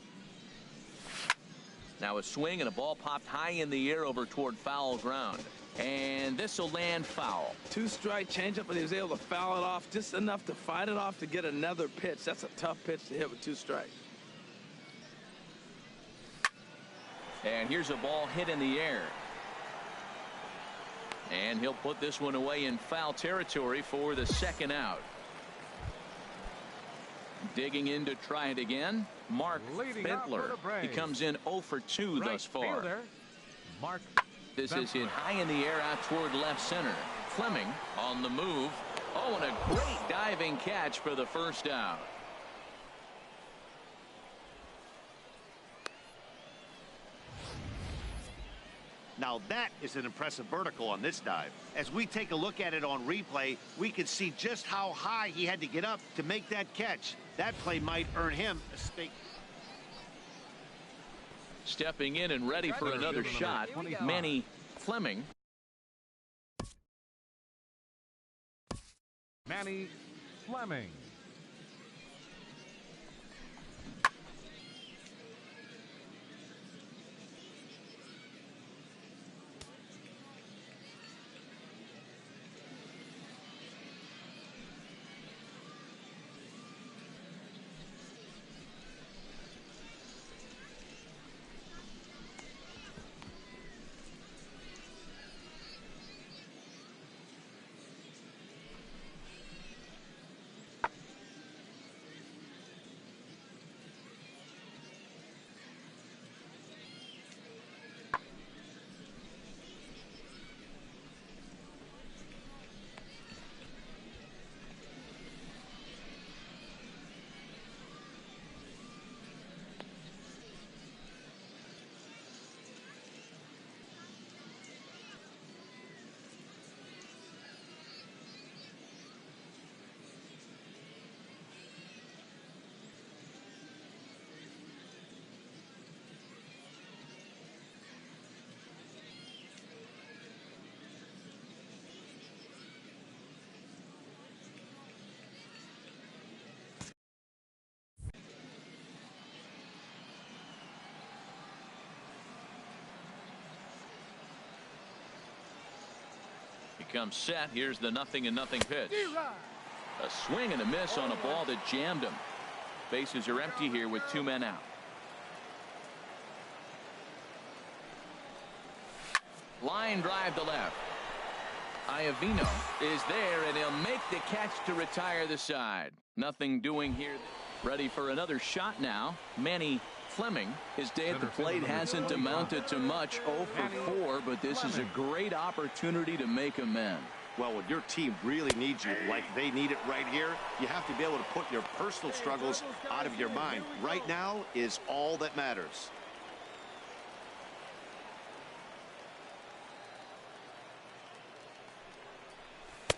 B: Now a swing and a ball popped high in the air over toward foul ground. And this will land foul.
D: 2-strike changeup, but he was able to foul it off just enough to fight it off to get another pitch. That's a tough pitch to hit with 2 strikes.
B: And here's a ball hit in the air. And he'll put this one away in foul territory for the second out. Digging in to try it again, Mark Bentler. He comes in 0 for 2 thus far.
E: Fielder, Mark
B: This is hit high in the air out toward left center. Fleming on the move. Oh, and a great diving catch for the first out.
F: Now that is an impressive vertical on this dive. As we take a look at it on replay, we can see just how high he had to get up to make that catch. That play might earn him a stake.
B: Stepping in and ready for another shot, Manny Fleming.
C: Manny Fleming.
B: Comes set. Here's the 0-0 pitch. A swing and a miss on a ball that jammed him. Bases are empty here with 2 men out. Line drive to left. Iovino is there, and he'll make the catch to retire the side. Nothing doing here. Ready for another shot now. Manny Fleming. His day at the plate hasn't amounted to much, 0 for 4, but this is a great opportunity to make amends.
F: Well, when your team really needs you, like they need it right here, you have to be able to put your personal struggles out of your mind. Right now is all that matters.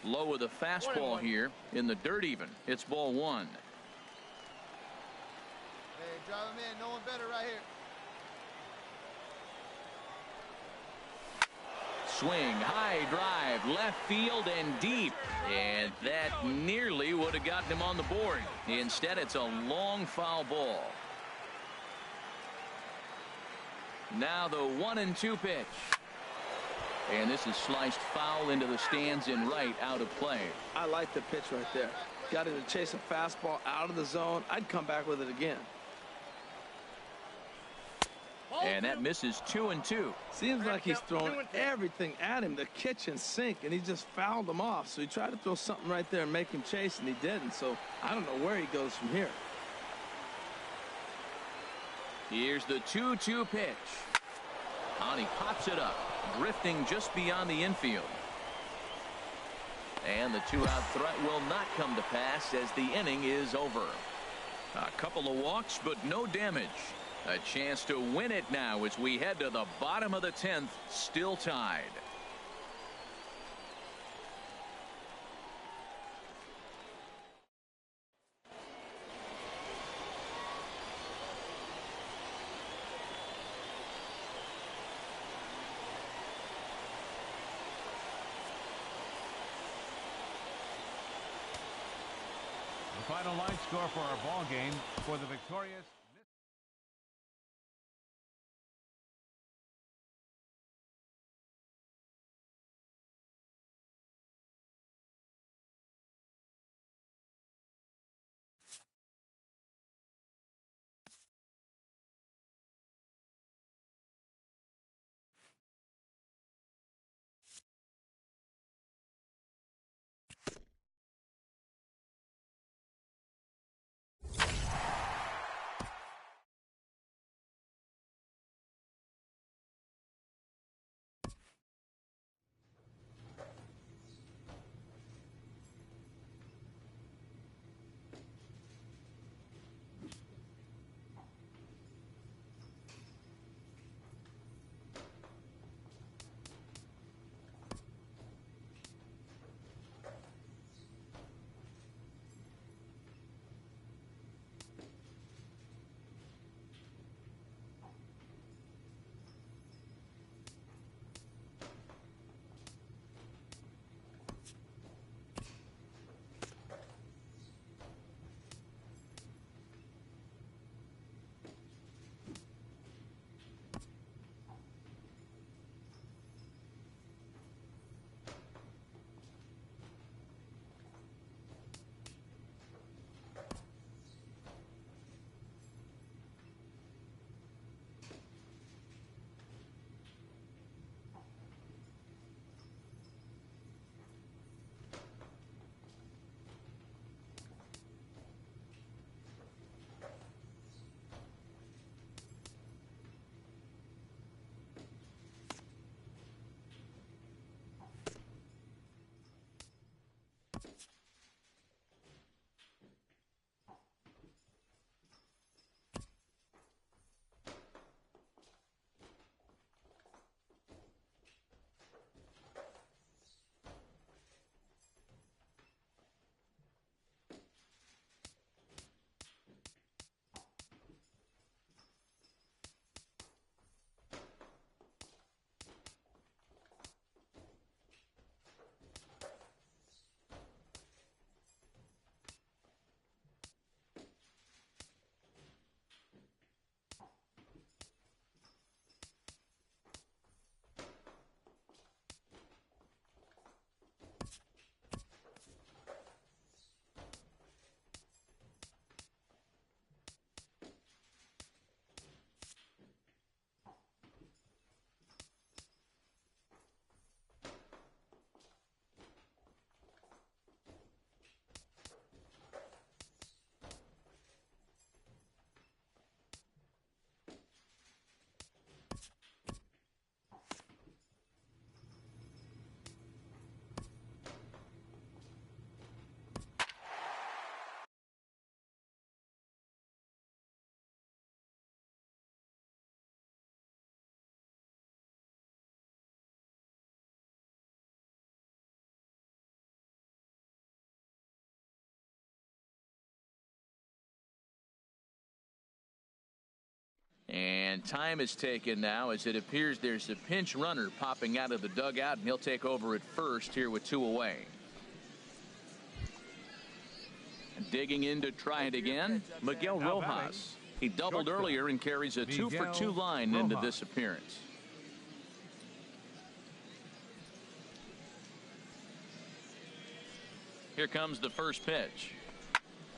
B: Low with a fastball here in the dirt even. It's ball 1.
E: Hey, drive him in. No one better right here.
B: Swing, high drive, left field and deep. And that nearly would have gotten him on the board. Instead, it's a long foul ball. Now the 1-2 pitch. And this is sliced foul into the stands in right, out of play.
D: I like the pitch right there. Got him to chase a fastball out of the zone. I'd come back with it again.
B: And that misses 2-2.
D: Seems like he's throwing everything at him, the kitchen sink, and he just fouled him off. So he tried to throw something right there and make him chase, and he didn't. So I don't know where he goes from here.
B: Here's the 2-2 pitch. And he pops it up, drifting just beyond the infield. And the 2-out threat will not come to pass as the inning is over. A couple of walks, but no damage. A chance to win it now as we head to the bottom of the 10th, still tied.
C: The final line score for our ball game for the victorious
B: And time is taken now as it appears there's a pinch runner popping out of the dugout, and he'll take over at first here with 2 away. Digging in to try it again, Miguel Rojas. He doubled earlier and carries a 2-for-2 line into this appearance. Here comes the first pitch.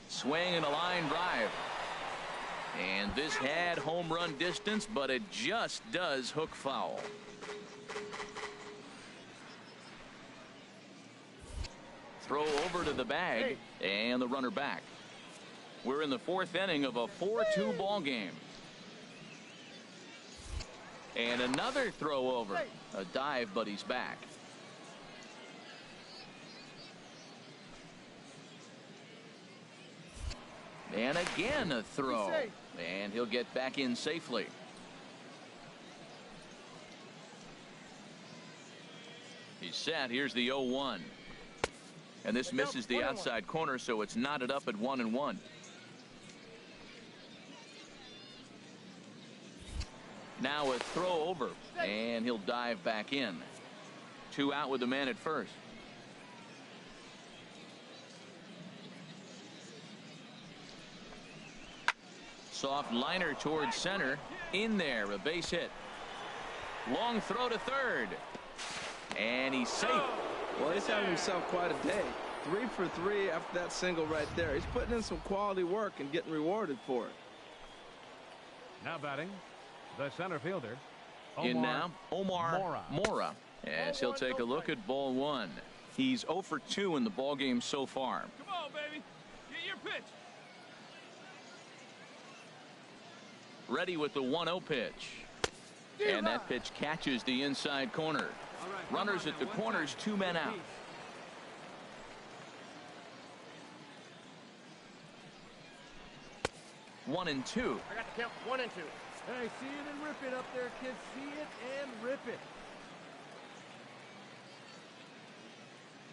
B: Swing and a line drive. And this had home run distance, but it just does hook foul. Throw over to the bag, and the runner back. We're in the 4th inning of a 4-2 ball game. And another throw over. A dive, but he's back. And again a throw. And he'll get back in safely. He's set. Here's the 0-1. And this misses the outside corner, so it's knotted up at 1-1. Now a throw over, and he'll dive back in. 2 out with the man at first. Soft liner towards center. In there, a base hit. Long throw to third. And he's safe.
D: Well, he's having himself quite a day. 3 for 3 after that single right there. He's putting in some quality work and getting rewarded for it.
E: Now batting, the center fielder.
B: In now, Omar Mora. As he'll take a look at ball 1. He's 0 for 2 in the ball game so far.
E: Come on, baby. Get your pitch.
B: Ready with the 1-0 pitch. And that pitch catches the inside corner. Runners at the corners, 2 men out. 1-2.
E: I got to count 1 and 2. Hey, see it and rip it up there, kids. See it and rip it.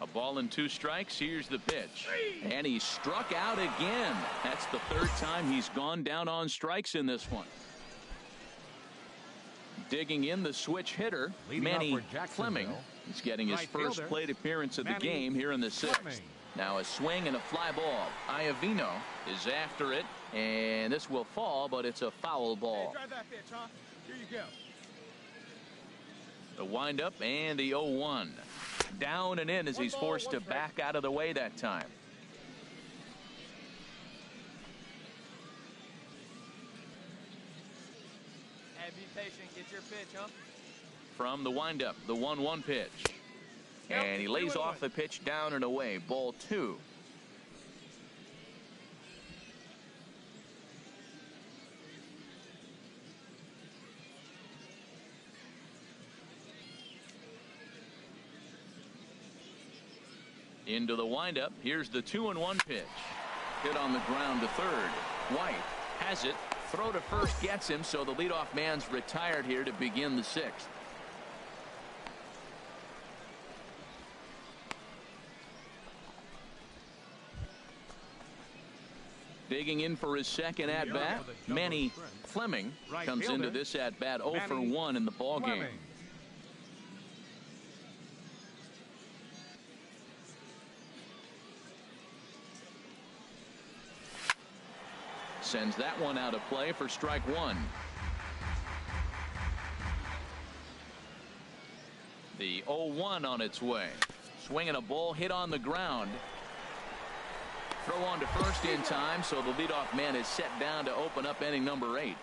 B: A ball and 2 strikes. Here's the pitch. And he struck out again. That's the 3rd time he's gone down on strikes in this one. Digging in, the switch hitter, Manny Fleming. He's getting his first plate appearance of the game here in the 6th. Now a swing and a fly ball. Iovino is after it, and this will fall, but it's a foul ball.
E: Hey, try that pitch, huh? Here you go.
B: The windup and the 0-1. Down and in as he's forced to back out of the way that time.
G: Hey, be patient. Get your pitch, huh?
B: From the windup, the 1-1 pitch. And he lays off the pitch down and away. Ball 2. Into the windup. Here's the 2-1 pitch. Hit on the ground to third. White has it. Throw to first gets him, so the leadoff man's retired here to begin the 6th. Digging in for his second at-bat, Manny Fleming comes into this at-bat 0 for 1 in the ball game. Sends that one out of play for strike 1. The 0-1 on its way. Swinging a ball hit on the ground. Throw on to first in time, so the leadoff man is set down to open up inning number 8.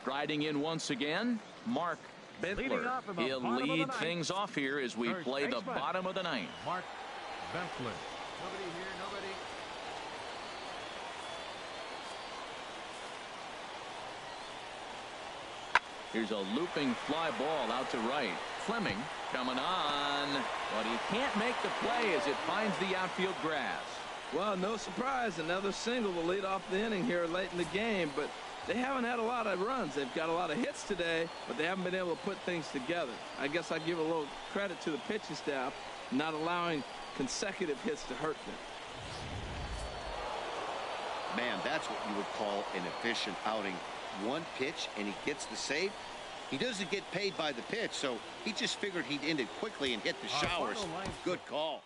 B: Striding in once again, Mark Bentler. He'll lead things off here as we play the bottom of the 9th.
E: Mark Bentler. Nobody here, nobody.
B: Here's a looping fly ball out to right. Fleming coming on, but he can't make the play as it finds the outfield grass.
D: Well, no surprise, another single will lead off the inning here late in the game, but They haven't had a lot of runs. They've got a lot of hits today, but they haven't been able to put things together. I guess I give a little credit to the pitching staff, not allowing consecutive hits to hurt them.
F: Man, that's what you would call an efficient outing. One pitch, and he gets the save. He doesn't get paid by the pitch, so he just figured he'd end it quickly and hit the showers. Good call.